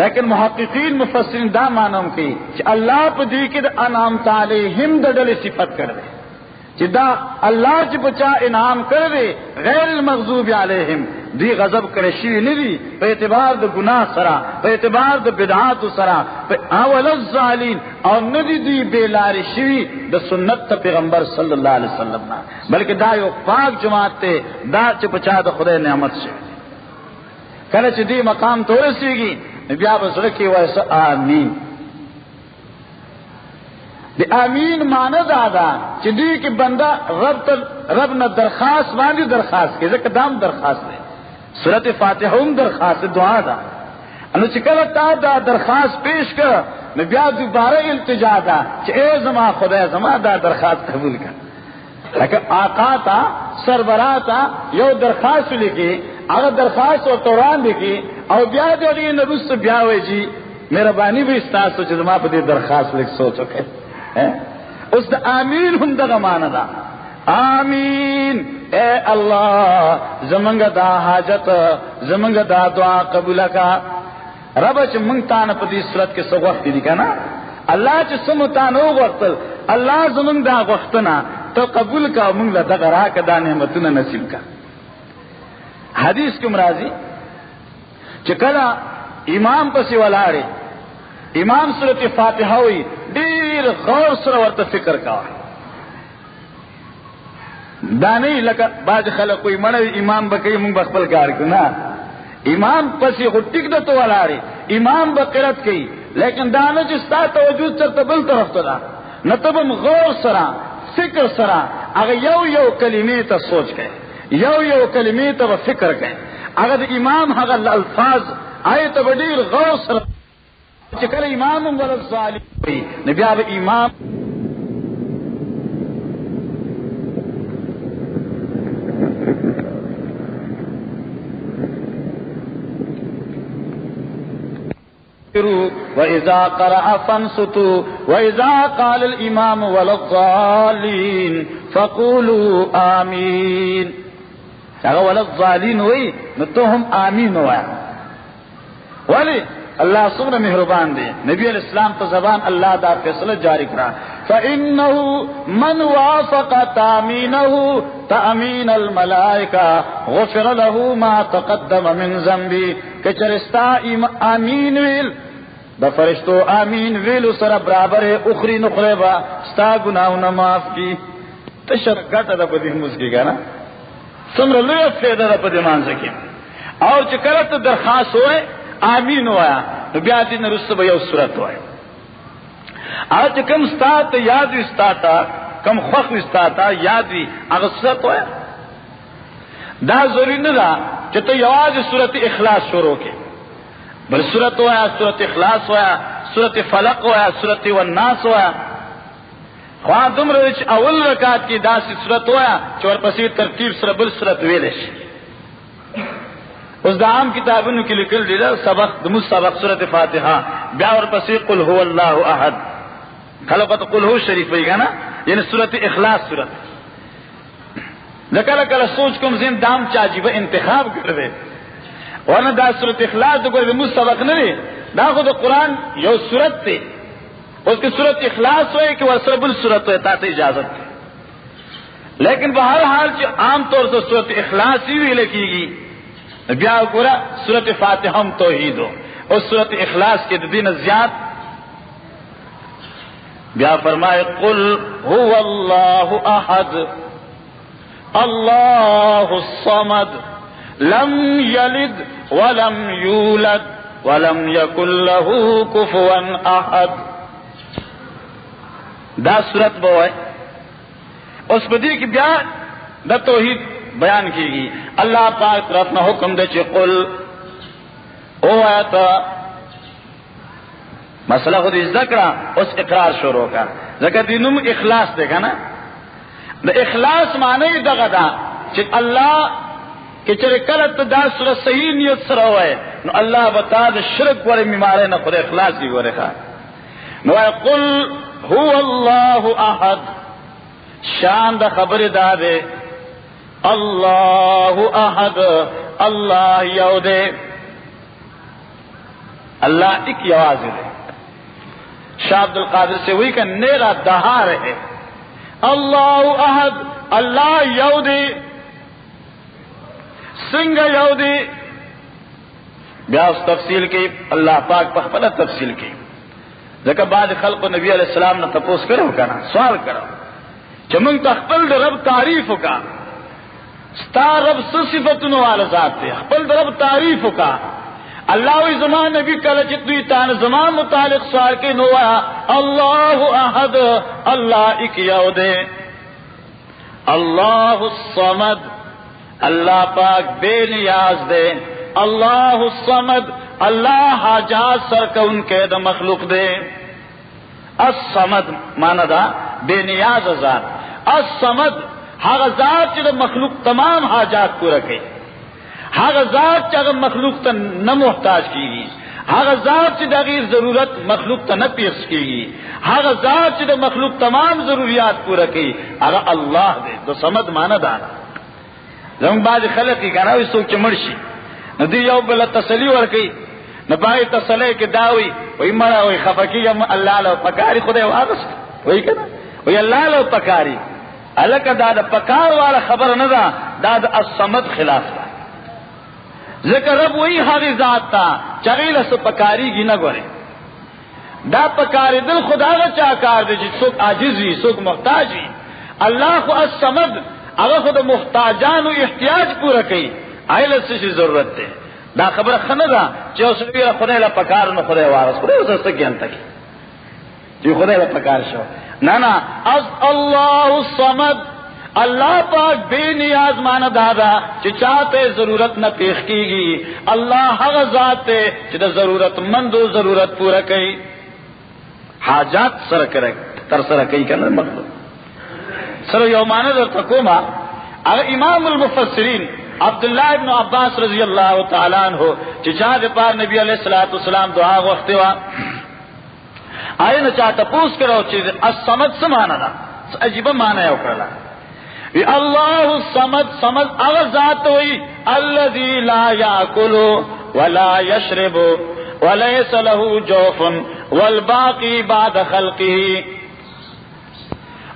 لیکن محققین مفسرین دا مانم کی کہ اللہ پا دی کہ انعامت علیہم دا دل صفت کر دے کہ دا اللہ چی بچا انعام کر دے غیر المغضوب علیہم دی غضب کرے شوی ندی پہ اعتبار دا گناہ سرا پہ اعتبار دا بدعات سرا پہ اول الظالین اور ندی دی بیلاری شوی دا سنت تا پیغمبر صلی اللہ علیہ وسلم نا بلکہ دا یو پاک جماعت تے دا چی بچا دا خدا نعمت شوی. کله چې دی مقام ته ورسیږي بیا به زړه کې وایي آمین. د آمین معنی دا ده چې دی کې بنده رب نه درخواست باندې درخواست کوي ځکه دام درخواست دی. سورۃ فاتحه هم درخواست دعا ده. نو چې کله تا دا درخواست پیش کړ نو بیا دوباره التجا ده چې ای زما خدای زما دا درخواست قبول کړه. لکه آقا تا سربراہ تا یو درخواست لکی اگر درخواست اور توران دیکھی اور بیا جو نرس بیا ہوئے جی مہربانی بھی استاد سوچ ما پہ درخواست لکھ سو چکے اس دا آمین ہم دا مانا دا آمین اے اللہ زمنگ دا حاجت زمنگ دا دعا قبول کا رب چ منگتان پدی صورت کے سو وقت دی کنا اللہ چ سمتان او وقت اللہ زمنگ دا وقتنا تو قبول کا منگ لا دغرا کا دا نعمتنا نصیب کا حدیث کم راضی چکلا امام پسی ولاڑے امام سورت فاتحہ ہوئی دیر غور سر ورت فکر کا دانی لکا باج خلق کوئی مڑ امام بکئی منگ بخبل کار کنا امام پسی خود ٹک دو تو ولاڑے امام بقرت کی لیکن دانا جستا توجود چرتا بل طرف تدا نتبم غور سرا فکر سرا اگر یو کلمے تا سوچ گئے یو کلمے تا فکر گئے اگر امام حقا الفاظ آئے تو بدیر غور سر چکر امام ولد ظالم نبی آب امام وَإِذَا قَرَأَ فَانْصُتُوا وَإِذَا قَالَ الْإِمَامُ وَلَا الضَّالِّينَ فَقُولُوا آمِينَ اگر وَلَا الضَّالِينَ ہوئی تو ہم آمین ہوا ولی اللہ سبحانہ مہربان دے نبی علیہ السلام تو زبان اللہ دا فیصلہ جاری کرا فَإِنَّهُ مَنْ وَافَقَ تَأْمِينَهُ تَأْمِينَ الْمَلَائِكَةِ غُفِرَ لَهُ مَا تَقَدَّمَ مِنْ ذَنْبِهِ کہ چرستا آمین ویل دا فرشتو آمین ویلو سر برابر اخری نقرے با ستا گناہونا معاف کی تشر گتا دا پدی مسکی گا نا سمر لوی فیدہ دا پدی مانسکی اور چکرت درخواست ہوئے آمین ہوا تو بیاتی نرست با یو صورت ہوئے آج کم ستاتا یادوی ستاتا کم خوخوی ستاتا یادوی اگر صورت ہوئے دا ضروری ندا کہ تو یواز صورت اخلاص شروع کے بل صورت ہوا صورت اخلاص ہوا صورت فلق ہوا صورت والناس ہوا خواہ دم روچ اول رکعت کی دا سی صورت ہوا چور پسی ترتیب سر بل صورت ویلش اس دا عام کتابوں کی لکل دیدا سبق دمس سبق صورت فاتحہ بیا اور پسی قل هو اللہ احد خلقت قل هو شریف ہوئی گا نا یعنی صورت اخلاص صورت لکل کل سوچ کم زین دام چاجیبہ انتخاب کر دے ورنہ دا صورت اخلاص تو کوئی مستبق نہیں دا خود قرآن یو صورت تے اس کی صورت اخلاص ہوئے کہ وہ سرب الصورت ہوئے تا اجازت تے لیکن بہرحال عام طور سے صورت اخلاص ہی بھی لکھی گی بیا گورا صورت فاتحہ ہم توحید ہو اور صورت اخلاص کے دین زیاد بیا فرمائے قل هو اللہ احد اللہ الصمد لم یلد ولم یولد ولم یکن له کفوا احد دا صورت بوئے اس بدی کی بیا دا توحید بیان کی گی اللہ پاک طرف نہ حکم دے چی قل او آیتا مسئلہ خود اس ذکرہ اس اقرار شروع کا ذکر دینم اخلاص دیکھا نا دا اخلاص معنی دا غدا چی اللہ کہ چرے کلت دا صورت صحیح نیت سر ہوئے نو اللہ بتا دا شرک ورے میمارے نا خود اخلاص کی گورے خواہ نو اے قل هو اللہ احد شان دا خبر دا دے اللہ احد اللہ یو دے اللہ ایک یواز دے شاہ عبد القادر سے ہوئی کہ نیرا دہا رہے اللہ احد اللہ یو دے سنگ یو دے بیا اس تفصیل کی اللہ پاک پہلا تفصیل کی لیکن بعد خلق نبی علیہ السلام نے تپوس کرو کنا سوال کرو چمنگ تخپل رب تعریف کا ستا رب صفتن والا ذات تے خپل رب تعریف کا اللہ وی زمان نبی کل جتنی تان زمان متعلق سوال کے نوا اللہ احد اللہ ایک یو دے اللہ الصمد اللہ پاک بے نیاز دے اللہ الصمد اللہ حاجات سر کا ان کے دا مخلوق دے الصمد مانا دا بے نیاز ذات الصمد ہر ذات جو مخلوق تمام حاجات کو رکھے هغه ذات چې هغه مخلوق ته نه محتاج کیږي، هغه ذات چې د غیر ضرورت مخلوق ته نه پیښ کیږي، هغه ذات چې د مخلوق تمام ضرورت پوره کوي، هغه الله دی. د صمد معنی دا زموږ بعض خلک یې کنه وي څوک چې مړ شي نو دی یو بل تسلی ورکوي، نو پای تسلی کې داوي وای مړه وای خفقیم الله له پکاري خدای واغست وای کنه وای الله له پکاري الکه دا د پکار والا خبر نه ده، دا د الصمد خلاف ده. ذکر رب وای هغه ذات تا چغیله سو پکاریږي نه ګوره، دا پکاري دل خدای چا کار دی چې څوک عاجز وي څوک محتاج وي. الله خو الصمد هغه خو د محتاجانو احتیاج پوره کوي، ایله څه ضرورت ده. دا خبره خنه ده چې اوسوی خدای له پکار نه خدای وارث خدای اوس څه ګیان تکي چې خدای له پکار شو. نه نه از الله الصمد، اللہ پاک بے نیاز مانا دادا چې چاہتے ضرورت نہ پیش کیگی، اللہ هغه ذات تے چې د ضرورت مندو ضرورت پورا کئی، حاجات سر کرے تر سر کئی کنه مطلب سر یومانه در تکوما. اگر امام المفسرین عبداللہ ابن عباس رضی اللہ تعالی عنہ چې چا د پار نبی علیہ الصلوۃ والسلام دعا غوښته وا، آئے نه چاته پوښ کړو چې الصمد څه معنی ده، عجیب معنی یې وکړه. اللہ الصمد، صمد اغا ذات ہوئی الذی لا یاکل ولا یشرب ولیس له جوف والباقی بعد خلقه.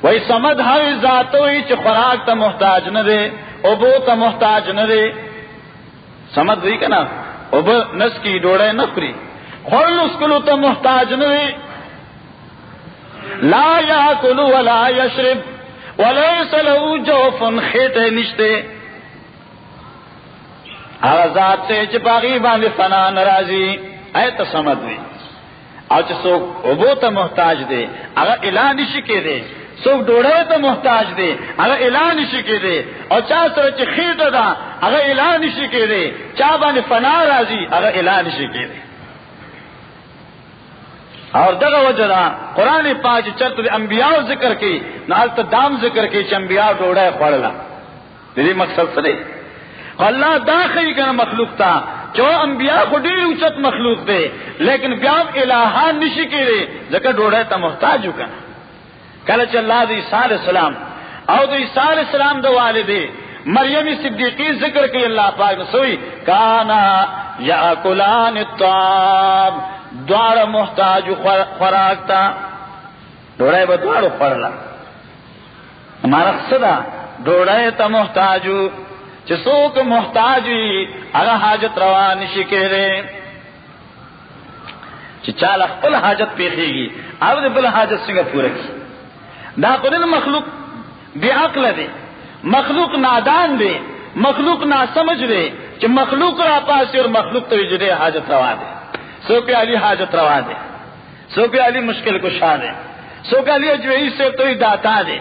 وہی صمد ہر ذات ہوئی چې خوراک ته محتاج نہ دے، اوبو ته محتاج نہ دے. صمد وہی کنا اوبو نس کی ډوړې نه خوري، خورل اسکلو ته محتاج نہ دے. لا یاکل ولا یشرب ولیس له جوف، خیٹے نشتے آزاد سے چپاغی باندې فنا ناراضی ایت سمد وی. او چې څوک اوبو ته محتاج دی هغه اعلان نشي کېدی، څوک ډوډۍ ته محتاج دی هغه اعلان نشي کېدی، او چا سره چې خیټه ده هغه اعلان نشي کېدی، چا باندې فنا راځي هغه اعلان نشي کېدی. اور دغه وجدا قرآن پاک چرته د انبیاء ذکر کوي نه البته دام ذکر کوي چې انبیاء ډوډۍ خوړله. دې مقصد څه دی؟ الله داخلي کنه مخلوق تا چې انبیاء خو ډېر اوچت مخلوق دی لیکن بیا الہان نشي کېږي ځکه ډوډۍ ته محتاج وکنه. کله چې الله د عیسی علیه السلام او د عیسی علیه السلام د والده مریم صدیقی ذکر کوي الله پاک نسوي کانا یاکلان الطعام، دوار محتاج خوراک تا ډوډۍ به دوار خورلا. ہمارا صدا ډوډۍ ته محتاجو چې څوک محتاج وي هغه حاجت روا نشي کېږي، چې چاله خپل حاجت پیښیږي او د بل حاجت څنګه پوره کړي. دا قرآن مخلوق بے عقل دی، مخلوق نادان دی، مخلوق ناسمجھ دی چې مخلوق را پاسي اور مخلوق ته وجدي حاجت روا دی. سو پہ علی حاجت روا دے، سو پہ علی مشکل کشا دے، سو پہ علی اجوئی سے تو داتا دے.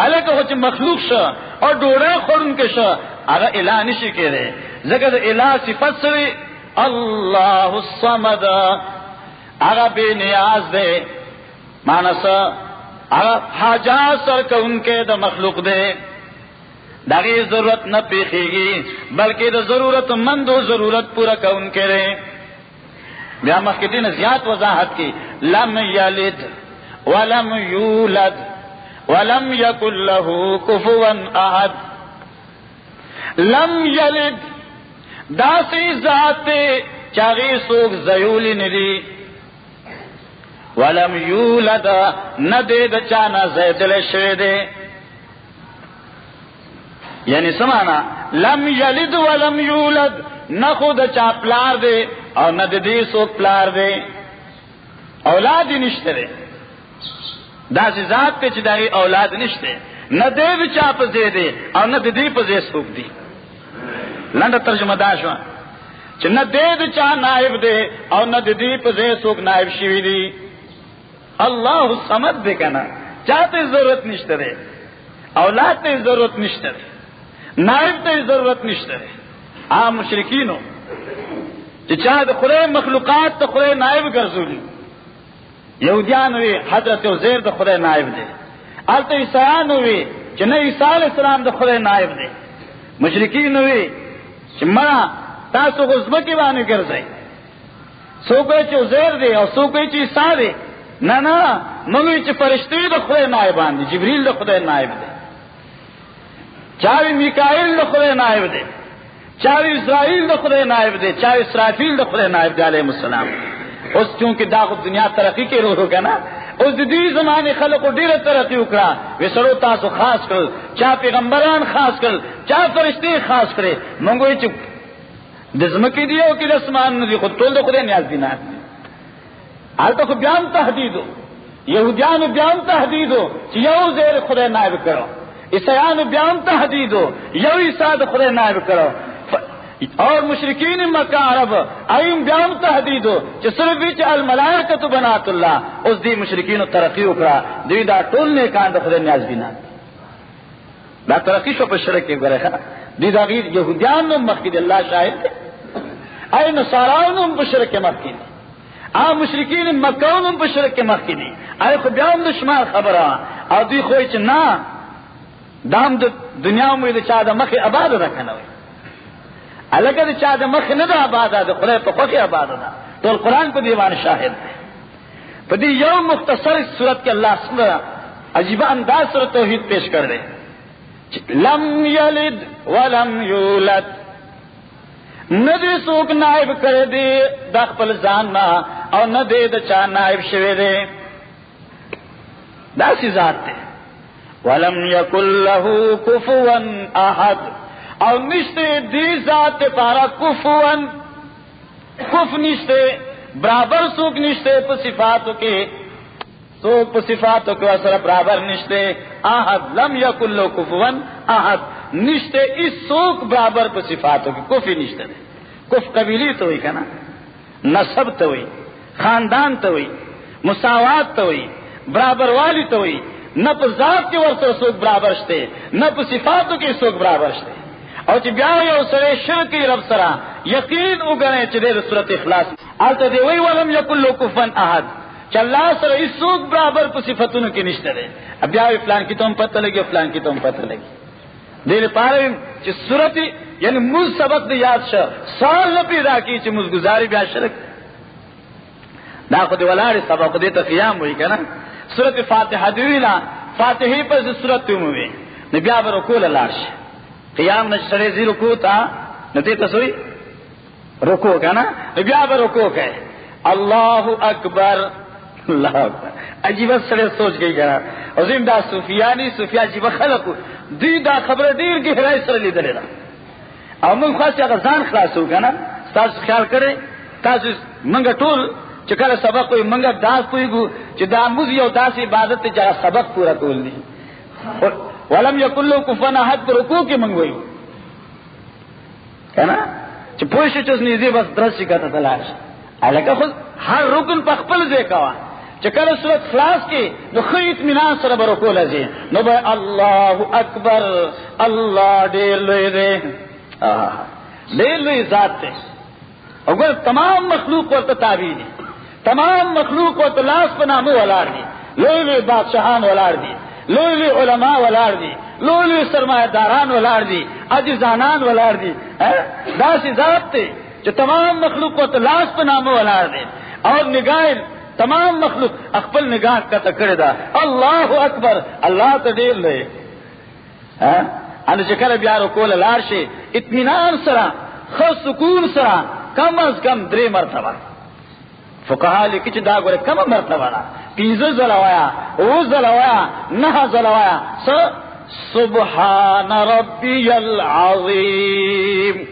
الگ ہو چ مخلوق شا اور ڈوڑا خورن کے شا اگر الہ نشی کے رہے زکر الہ صفت سوی اللہ الصمد، اگر بے نیاز دے مانسا اگر حاجات سر کا ان کے دا مخلوق دے داغی ضرورت نہ پیخی گی بلکہ دا ضرورت مند و ضرورت پورا کا ان کے رہے. بیا مخکې نه زیات وضاحت کی لم یلد ولم یولد ولم یکن له کفوا احد. لم یلد داسی ذات چاغي سوک زیولی ندی، ولم یولد ندی د چانا زیدل شوی دی. یعنی سمانا لم یلد ولم یولد نہ خود چا پلار دے اور نہ ددی سوک پلار دے، اولاد ہی نشتے دے. داسی ذات تے چی داغی اولاد نشتے، نہ دے چا پزے دے اور نہ ددی پزے سوک دی. لنڈا ترجمہ داشوا چی نہ دے چا نائب دے اور نہ ددی پزے سوک نائب شوی دی. اللہ الصمد دے کنا چاہتے ضرورت نشتے دے، اولاد تے ضرورت نشتے دے، نائب تے ضرورت نشتے دے. عام مشرکینو چې چا د خدای مخلوقات ته خدای نائب ګرځولي، یهودیان وی حضرت عزیر د خدای نائب دی، البته عیسایان وی چې نه عیسی علیہ السلام د خدای نائب دی، مشرکین وی چې مړه تاسو غزمکې باندې ګرځئ، څوک چې عزیر دی او څوک چې عیسی دی. نه نه، موږ چې فرشتي د خدای نائبان دي، جبريل د خدای نائب دی، چاوی میکائیل د خدای نائب دی، چاوی اسرائیل د خدای نائب دی، چاوی اسرافیل د خدای نائب دی علیہ السلام. اوس چونکه دا دنیا ترقی کې روح کنه، اوس د دې زمانه خلکو ډیره ترقی وکړه، وسړو تاسو خاص کړ، چا پیغمبران خاص کړ، چا فرشتي خاص کړي. موږ چې د زمکې دی او کې د اسمان نه دي، خو ټول د خدای نیاز دي نه. حالت خو بیان تهدیدو، یهودیان بیان تهدیدو چې یو زیر خدای نائب کړو، عیسیان بیان تهدیدو یو عیسی د خدای نائب کړو، اور مشرکین مکہ عرب ایم بیان تهدیدو چې صرف چې الملائکه بنات الله. اوس دی مشرکین ترقی وکړه، دوی دا ټول نه کاند خدای نیاز بنا دا ترقی شو په شرک کې غره. دی دا غیر یهودیان نو مخکې الله شاهد دی، اي نصارانو په شرک کې مخکې دي، مشرکین مکه نو په شرک کې مخکې دي. اي خو بیان د شمار خبره او دوی خو چې نه دام د دنیا مې د چا د مخې آباد ده کنه، الګا د چا د مخ نه ده آباد ده، خدای په خوښه آباد ده. ټول قران په دیوان شاهد دی. په دې یو مختصر صورت کې الله سبحانه عجیب انداز سره توحید پیش کړ دې، لم یلد ولم یولد، ندی څوک نائب کړی دی د خپل ځان نه او نه دی د چا نائب شوی دی، داسې ذات دی. ولم یکن له کفوا احد، او نشته دی ذات پارا کفوا، کف نشته برابر څوک نشته په صفاتو کې، څوک په صفاتو کې سره برابر نشته. احد لم یکن له کفوا احد، نشته اس څوک برابر په صفاتو کې، کف نشته. کف قبیلی ته وای کنه، نسب ته وای، خاندان ته وای، مساوات ته وای، برابر والی ته وای. نه په ذات کې ورته څوک برابر شته، نه په صفاتو کې څوک برابر شته. او چې بیا یو سره شرک رب سره یقین وګڼي چې د سورۃ اخلاص البته دی وی ولم یکن له کفوا احد، چې الله سره هیڅوک برابر په صفاتونو کې نشته دی. بیا فلان کې ته هم پته لګي، فلان کې ته هم پته لګي. دې لپاره چې سورۃ یعنی موږ سبق دی یاد شه، سوال نه پیدا کی چې موږ گزاري بیا شرک دا خو دی ولاړ سبق دې ته قیام وای کنه. سورۃ فاتحه دی ویلا، فاتحه پر سورۃ مومي نه بیا ورکول لاش قیام نشره زی رکوع تا نتی تسوی رکوع کنا بیا به رکوع کہے اللہ اکبر اللہ اکبر. عجیب سره سوچ گئی کنا عظیم دا صوفیانی صوفیا عجیب خلق دی دا خبر دیر گہرائی سره لیدل دا او من خاص هغه ځان خلاصو کنا. تاسو خیال کړئ تاسو منګه ټول چې کله سبق وي منګه داس پویګو چې دا موږ یو داسې عبادت ته چې سبق پورا کول دي. ولم یکن له کفوا احد پر رکوع کې منګوي کنه چې پوه شو چې نږدې بس درس کته تلاش الکه خو هر رکن په خپل ځای کوا چې کله سورۃ اخلاص کې نو خو اطمینان سره برکو لږی نو به الله اکبر الله دې لوی دې دې لوی ذات ته وګور تمام مخلوق ورته تابع دي، تمام مخلوق ورته لاس په نامه ولاړ دي، لوی لوی بادشاہان ولاړ دي، لوی لوی علماء ولاړ دي، لوی لوی سرمایداران ولاړ دي، عاجزانان ولاړ دي. داسې ذات ته چې تمام مخلوق ورته لاس په نامه ولاړ دي او نگاه تمام مخلوق خپل نگاه کته کړی دا الله اکبر الله ته ډیر لوی. ان چې کله بیا رکوع لار شي اطمینان سره خو سکون سره کم از کم 3 مرتبه فقها لیکي چې دا ګوره کومه مرتبه ده 15 زلوایا او زلوایا 9 زلوایا سبحان ربي العظيم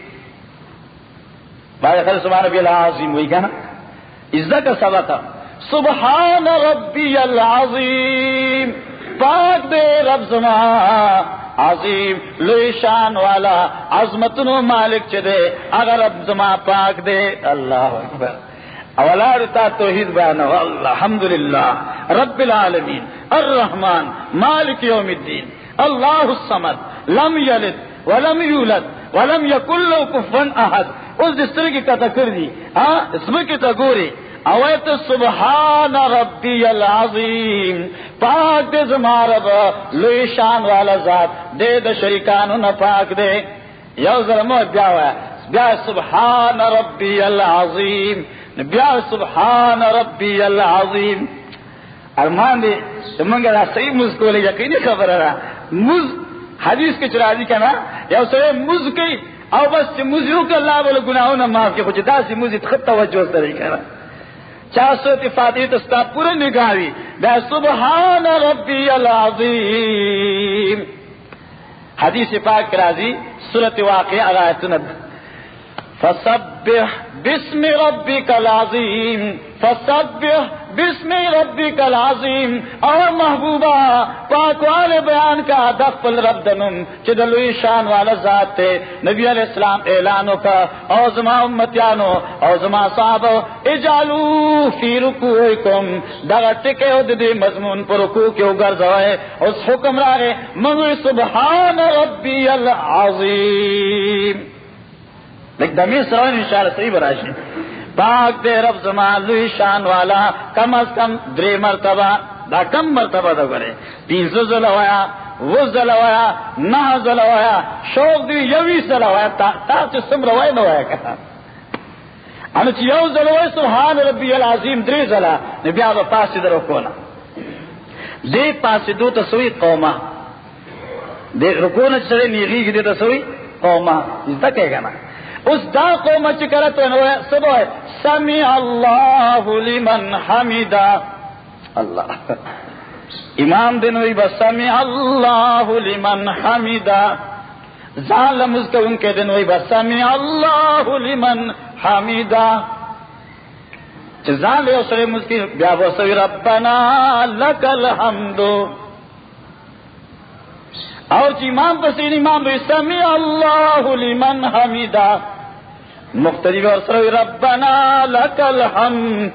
باید سبحان ربي العظيم وی کنه ازدک سبقه سبحان ربي العظيم پاک دے رب زما عظیم لوی شان والا عظمتونو مالک چه دے اگر رب زما پاک دے. اللہ اکبر اولاد تا توحید بیانو الحمدللہ رب العالمین الرحمن مالک یوم الدین اللہ الصمد لم یلد ولم یولد ولم یکن له کفوا احد. اس دستر کی کتا کر دی اس میں کتا گوری اویت سبحان ربی العظیم پاک دے زما رب لوی شان والا ذات دے د شریکانو نہ پاک دے. یو ظلمو بیا ہوا بیا سبحان ربی العظیم، بیا سبحان ربی العظیم. ارمان دی منگا دا صحیح مز کو لے یقینی خبر ہے مز حدیث کے چرازی کنا یا سوے مز کی او بس چی مز یو کہ اللہ والا گناہوں نہ معاف کے کچھ دا سی مز خط توجہ سرے کنا 400 فاتحی تستا پورا نگاہی بیا سبحان ربی العظیم. حدیث پاک راضی سورۃ واقعہ آیت 9 فسبح بسم ربک العظیم، فسبح بسم ربک العظیم. اور محبوبہ پاک والے بیان کا دخل رب دنم چدلوی شان والا ذات تے نبی علیہ السلام اعلانوں کا او زما امتیانو او زما صحابہ اجعلو فی رکوعکم دغا ٹکے ہو دی مضمون پر رکوع کے گرزوئے اس حکم راگے منگو سبحان ربی العظیم. لیکن دمی سرون انشاءاللہ صحیح براشی پاک دے رب زمان لوی شان والا کم از کم 3 مرتبہ دا کم مرتبہ دا کرے 3 زلوایا وہ زلوایا 9 زلوایا شوق دی یوی زلوایا تا چی سم روائی نوایا کہا انو چی یو زلوائی سبحان ربی العظیم 3 زلا نبی آبا پاسی در رکونا دے پاسی دو تسوی قوما دے رکونا چی سرے نیغی کی دے تسوی قوما اس دا کہے گا نا اس دا قوم چکرت سب ہے سمع اللہ لمن حمدا اللہ امام دن وی بس سمع اللہ لمن حمدا ظالم اس کے ان کے دن وی بس سمع اللہ لمن حمدا ظالم اسرے مسکی بیا بسوی ربنا لک الحمد. اور چی امام پسین امام بھی سمع اللہ لمن حمدا مختلف اور سروی ربنا لک الحمد.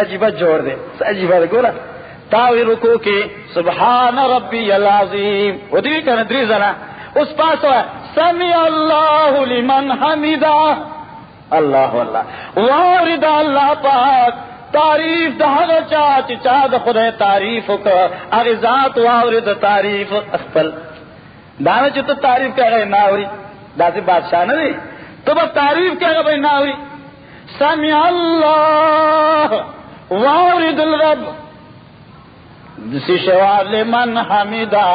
عجیبہ جوڑ دے عجیبہ گورا تاوی رکو کی سبحان ربی العظیم وہ دیکھ کرنا 3 زنا اس پاس ہوا سمع اللہ لمن حمدا اللہ اللہ وارد اللہ پاک تعریف دہانا چاچ چاد خدا تعریف کا اغزات وارد تعریف اخفل دانا چو تو تعریف کہہ گئے ناوری داسی بادشاہ نہ دی تو بس تعریف کہہ گئے ناوری سمع اللہ وارد الرب جسی شوار لمن حمیدہ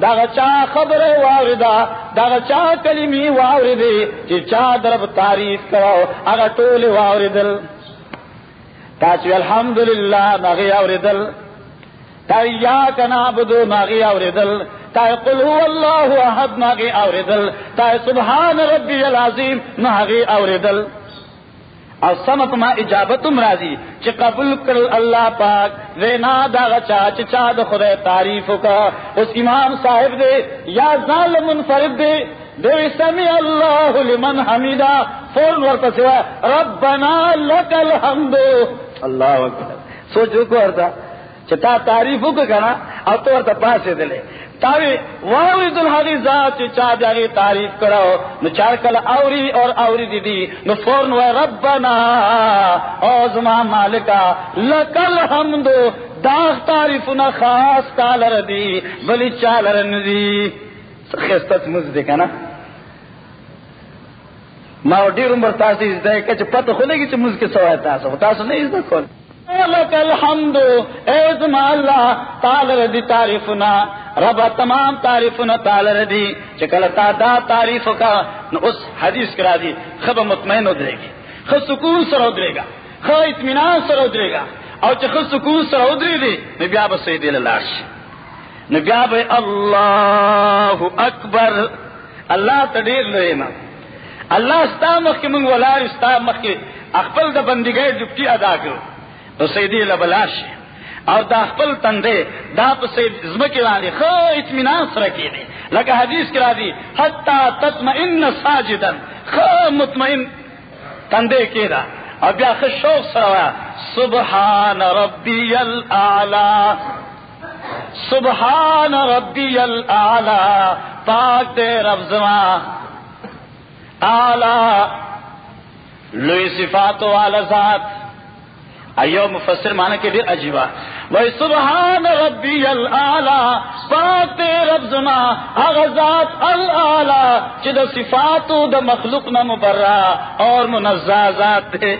داغا چاہ خبر واردہ داغا چاہ کلمی واردی چی چاہ درب تعریف کرو اگا طول واردل تاچوی الحمدللہ ناغی اوردل تا ایاک نعبدو ناغی اوردل تا قل هو اللہ احد ناغی اوردل تا سبحان ربی العظیم ناغی اوردل اور سمت ما اجابتم راضی چی قبول کر اللہ پاک رینا داغا چاچ چاد خدا تعریف کا اس امام صاحب دے یا ظالم منفرد دے دے سمع اللہ لمن حمیدہ فورن ورپسوا ربنا لک الحمد اللہ اکبر. سوچو کو ارتا چتا تعریفوں کو کہنا اب تو ارتا پاسے دلے تاوی واوید الحقی ذات چاہ جاگی تعریف کرو نو چار کل اوری اور اوری دی نو فورن و ربنا اوزما مالکا لکل حمدو داغ تعریفنا خاص تالر دی بلی چالر ندی خستت مزدی کنا ماو دیر عمر تاسی ازدائی کچھ پتہ خودے گی چھ مز کے سوائے تاسو نہیں ازدہ کھول لک الحمد ایزما اللہ تعالی دی تعریفنا رب تمام تعریفنا تعالی دی چکل تا دا تعریف کا نو اس حدیث کرا دی خب مطمئن ہو درے گی خب سکون سر ہو درے گا خب اطمینان سر ہو درے گا اور چکل سکون سر ہو درے دی نبیاب سیدی للعرش نبیاب اللہ اکبر اللہ تدیر لئے نا اللہ استامخ کی منگ ولار استامخ کی اخبل دا بندگی جبتی ادا کرو تو سیدی لبلاش اور دا خپل تندے دا پسید زمکی رانی خو اطمینان سرکی دی لکہ حدیث کرا دی حتی تطمئن ساجدن خو مطمئن تندے کی دا اور بیا خو شوق سروایا سبحان ربی الاعلی سبحان ربی الاعلی پاک دے رب زمان اعلی لوی صفات والا ذات ایو مفسر معنی کې ډېر عجیبه وای سبحان ربی الاعلی، پاک دې رب زما هغه ذات الاعلی چې د صفاتو د مخلوق نه مبرأ اور منزه ذات دی.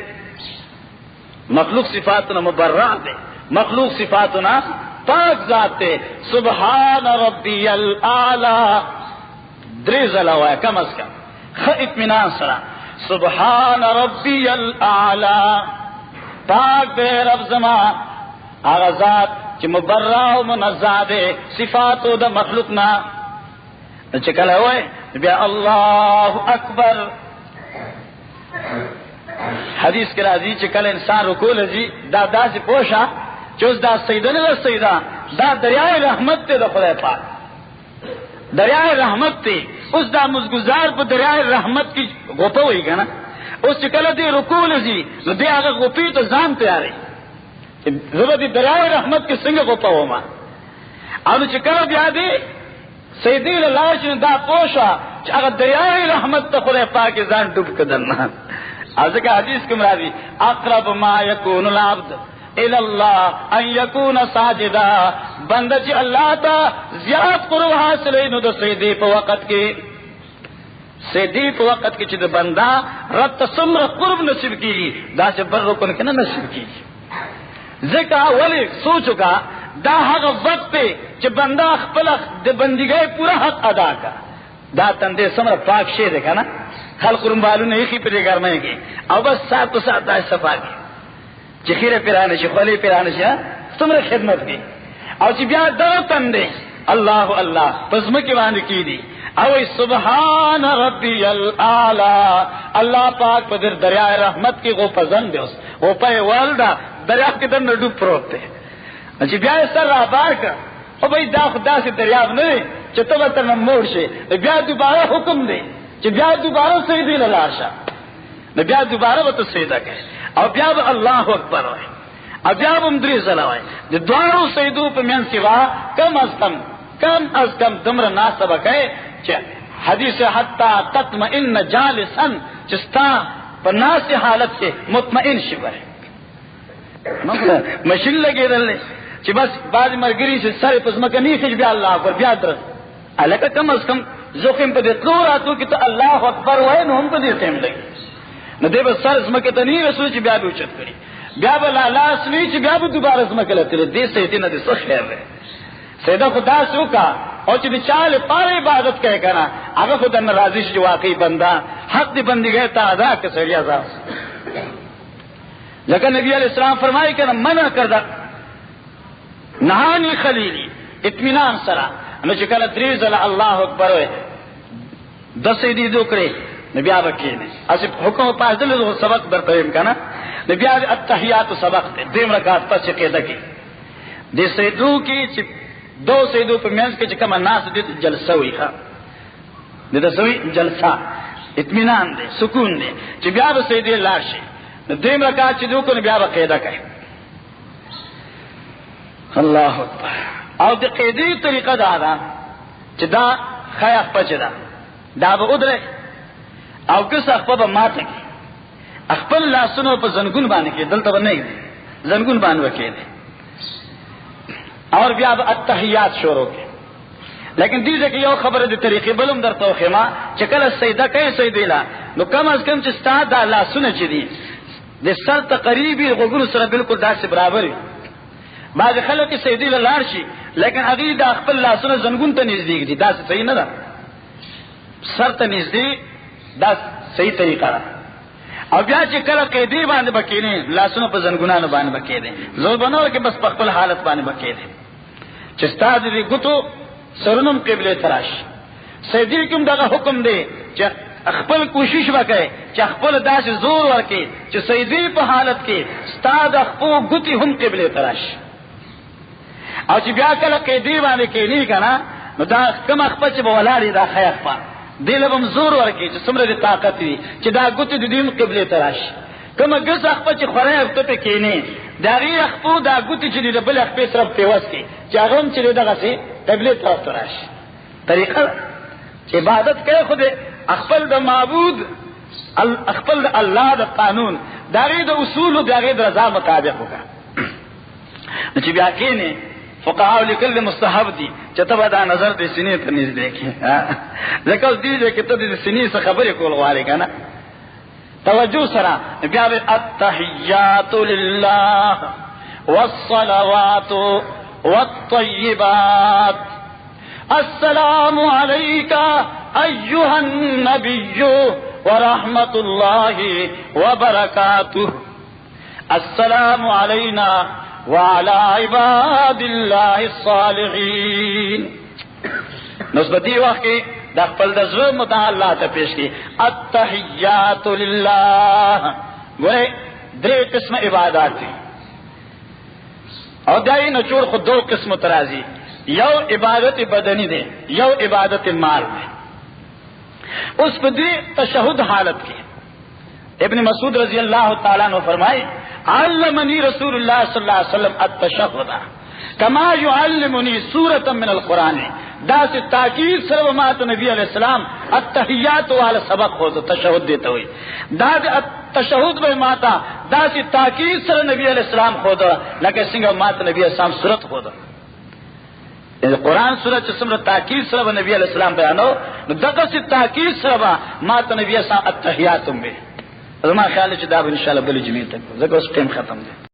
مخلوق صفاتنا مبرأ دے، مخلوق صفاتنا پاک ذات دے. سبحان ربی الاعلی درې ځله وایه کم از کم ښه اطمینان سره. سبحان ربی الاعلی، پاک دے رب زما هغه ذات چې مبرأ او منزه دے صفاتو د مخلوق نه. چې کله وایه بیا الله اکبر. حدیث کے راضی چکل انسان رکوع لذی دا سے پوشا چوز دا سیدہ نے دا سیدہ دا دریائے رحمت تے دا خدا پاک دریائے رحمت تے اس دا مزگزار پہ دریائے رحمت کی غوپا ہوئی گا نا. اس چکل دی رکوع لذی نو دی آگا غوپی تو زان تیاری زبا دی دریائے رحمت کی سنگ غوپا ہو ما اور چکل بیا دی سیدی للاش نے دا پوشا چاگا دریائے رحمت تا خدا پاک زان ڈوب کدرنا. ازکا حدیث کم راضی اقرب ما یکون العبد الاللہ ان یکون ساجدا، بندہ چی اللہ تا زیاد قرب حاصل اینو دا سیدی پا وقت کی سیدی پا وقت کی چی دا بندہ رب تا سمر قرب نصیب کی دا چی بر رکن کنا نصیب کی. ذکا ولی سوچو کا دا حق وقت پہ چی بندہ اخپلخ دا بندگاہ پورا حق ادا کا دا تندے سمر پاک شے دیکھا نا خلق رنبالو نے ایخی پر گرمائیں گے او بس ساتھ تو ساتھ داش صفا کی چی خیر پیرانے شی خولی پیرانے شی تمہیں خدمت کی او چی بیا دو تندے اللہ اللہ پزمکی باندھ کی دی او سبحان ربی الاعلی. اللہ پاک پدر دریائے رحمت کی غو پزن دے اس غو پای والدہ دریاب کے در نڈو پروتے چی بیا سر راہ بار کر او بھئی دا خدا سے دریاب نہیں چی تو بطر نمور شے بیا دوبارہ حکم دے کہ بیا دوبارہ سیدی للاشا نہ بیا دوبارہ وہ تو سیدہ کہے اور بیا اللہ اکبر ہوئے اور بیا مدری ضلع ہوئے جو دوارو سیدو پہ من سوا کم از کم دمر ناسبہ کہے کہ حدیث حتی تطمئن جالسا چستا پر ناس حالت کے مطمئن شبر ہے مشن لگے رلے کہ بس بعد مرگری سے سر پزمکنی خج بیا اللہ اکبر بیا درست علاقہ کم از کم زخم پہ دیتلو راتو کی تو اللہ اکبر ہوئے نو ہم پہ دیتیم لگی نو دے بس سر اسمکہ تنی رسول چی بیا بھی اچت کری بیا با لالاس نی چی بیا بھی دوبارہ اسمکہ لتی رہے دے سیدی نا دے سو خیر رہے سیدہ خدا سو کا اور چی دی چال پار عبادت کہے کنا اگر خدا نرازی جو واقعی بندہ حق دی بندی گئے تا ادا کسری عذاب لیکن نبی علیہ السلام فرمائی کنا منع کردہ نہانی خلیلی اطمینان سرا نو چکل دریز اللہ اکبر ہوئے دس سیدی دو کرے نبی آبا کینے اسی حکم پاس دل دو سبق در پہم کنا نبی آبا اتحیات سبق دے دیم رکات پس چقیدہ کی دے سیدو کی دو سیدو پر مینس کے چکم الناس دے جلسہ ہوئی خواہ دے سوئی جلسہ اطمینان دے سکون دے چی بیا با سیدی لارشی دیم رکات چی دو کو نبی آبا قیدہ کہے اللہ اکبر او دی قیدی طریقہ دا چی دا خی اخپا چی دا با ادرے او کس اخپا با ماتا کی اخپل لاسنو پا زنگون بانے کی دلتا با نہیں دی زنگون بانو کی دی اور بیا با اتحیات شروع کی لیکن دیزے کہ یو خبر دی طریقی بلوم در توخیما چکل سیدہ کئی سیدیلا نو کم از کم چستا دا لاسنو چی دی دی سر تقریبی غگون سر بالکل دا سی برابری بعض خلق سیدی لار شي لیکن اگی دا خپل لاسونه زنګون ته نږدې دي دا صحیح نه ده سر ته نږدې دا صحیح طریقه ده او بیا چې کله قیدی باندې بکینه لاسونه په زنګونانو باندې بکیدې زو بنور کې بس په خپل حالت باندې بکیدې چې ستاد دې ګوتو سرونم قبله تراش سیدی کوم دغه حکم دی چې خپل کوشش وکړي چې خپل داسې زور ورکړي چې سیدی په حالت کې ستاد خپل ګوتی هم قبله تراش او چې بیا کله قیدی باندې کې نه کنا نو دا کوم خپل چې بولاري دا خیخ په دلبم زور ورکړي چې څومره طاقت وي چې دا ګوتی د دې قبله تراش کوم ګس خپل چې خورای ته کې نه دا ری خپل دا ګوتی چې د بل خپل طرف په وس کې چې هغه هم چې دغه سي قبله طرف تراش طریقه عبادت کوي خو خپل د معبود خپل الله د قانون دغه د اصول دغه د رضا مطابق وکړه. چې بیا کېنه فقهاء لیکل مستحب دي چې ته دا نظر د سینې ته نږدې کې ځکه دې کې ته د سینې څخه خبرې کول غواړې کنه. توجه سره بیا به التحیات لله والصلوات والطیبات السلام علیک ایها النبی ورحمت الله وبرکاته السلام علینا وعلى عباد الله الصالحین. نسبتی وقت کی دا خپل د زړه مدعا الله ته پیش کی التحیات لله. ګوره درې قسم عبادت دي او دای نه جوړ خو دوه قسم ترازی. یو عبادت بدنی دی، یو عبادت مال دی. اس په دې تشهود حالت کې ابن مسعود رضی اللہ تعالیٰ عنہ فرمائے علمنی رسول اللہ صلی اللہ علیہ وسلم التشہد کما یعلمنی سورۃ من القرآن. دا سے تاکید سره ما ته نبی علیہ السلام التحیات والا سبق ہو تو تشہد دیتا ہوئی دا تشہد به ما ته دا سے تاکید سره نبی علیہ السلام خود لکه څنګه ما ته نبی علیہ السلام سورۃ خود قرآن سورۃ چې څومره تاکید سره نبی علیہ السلام بیانو نو دغه سے تاکید سره ما ته نبی علیہ السلام التحیات به. زما خیال چې دا به ان شاء الله بل جمعې تک زګوس ټیم ختم دی.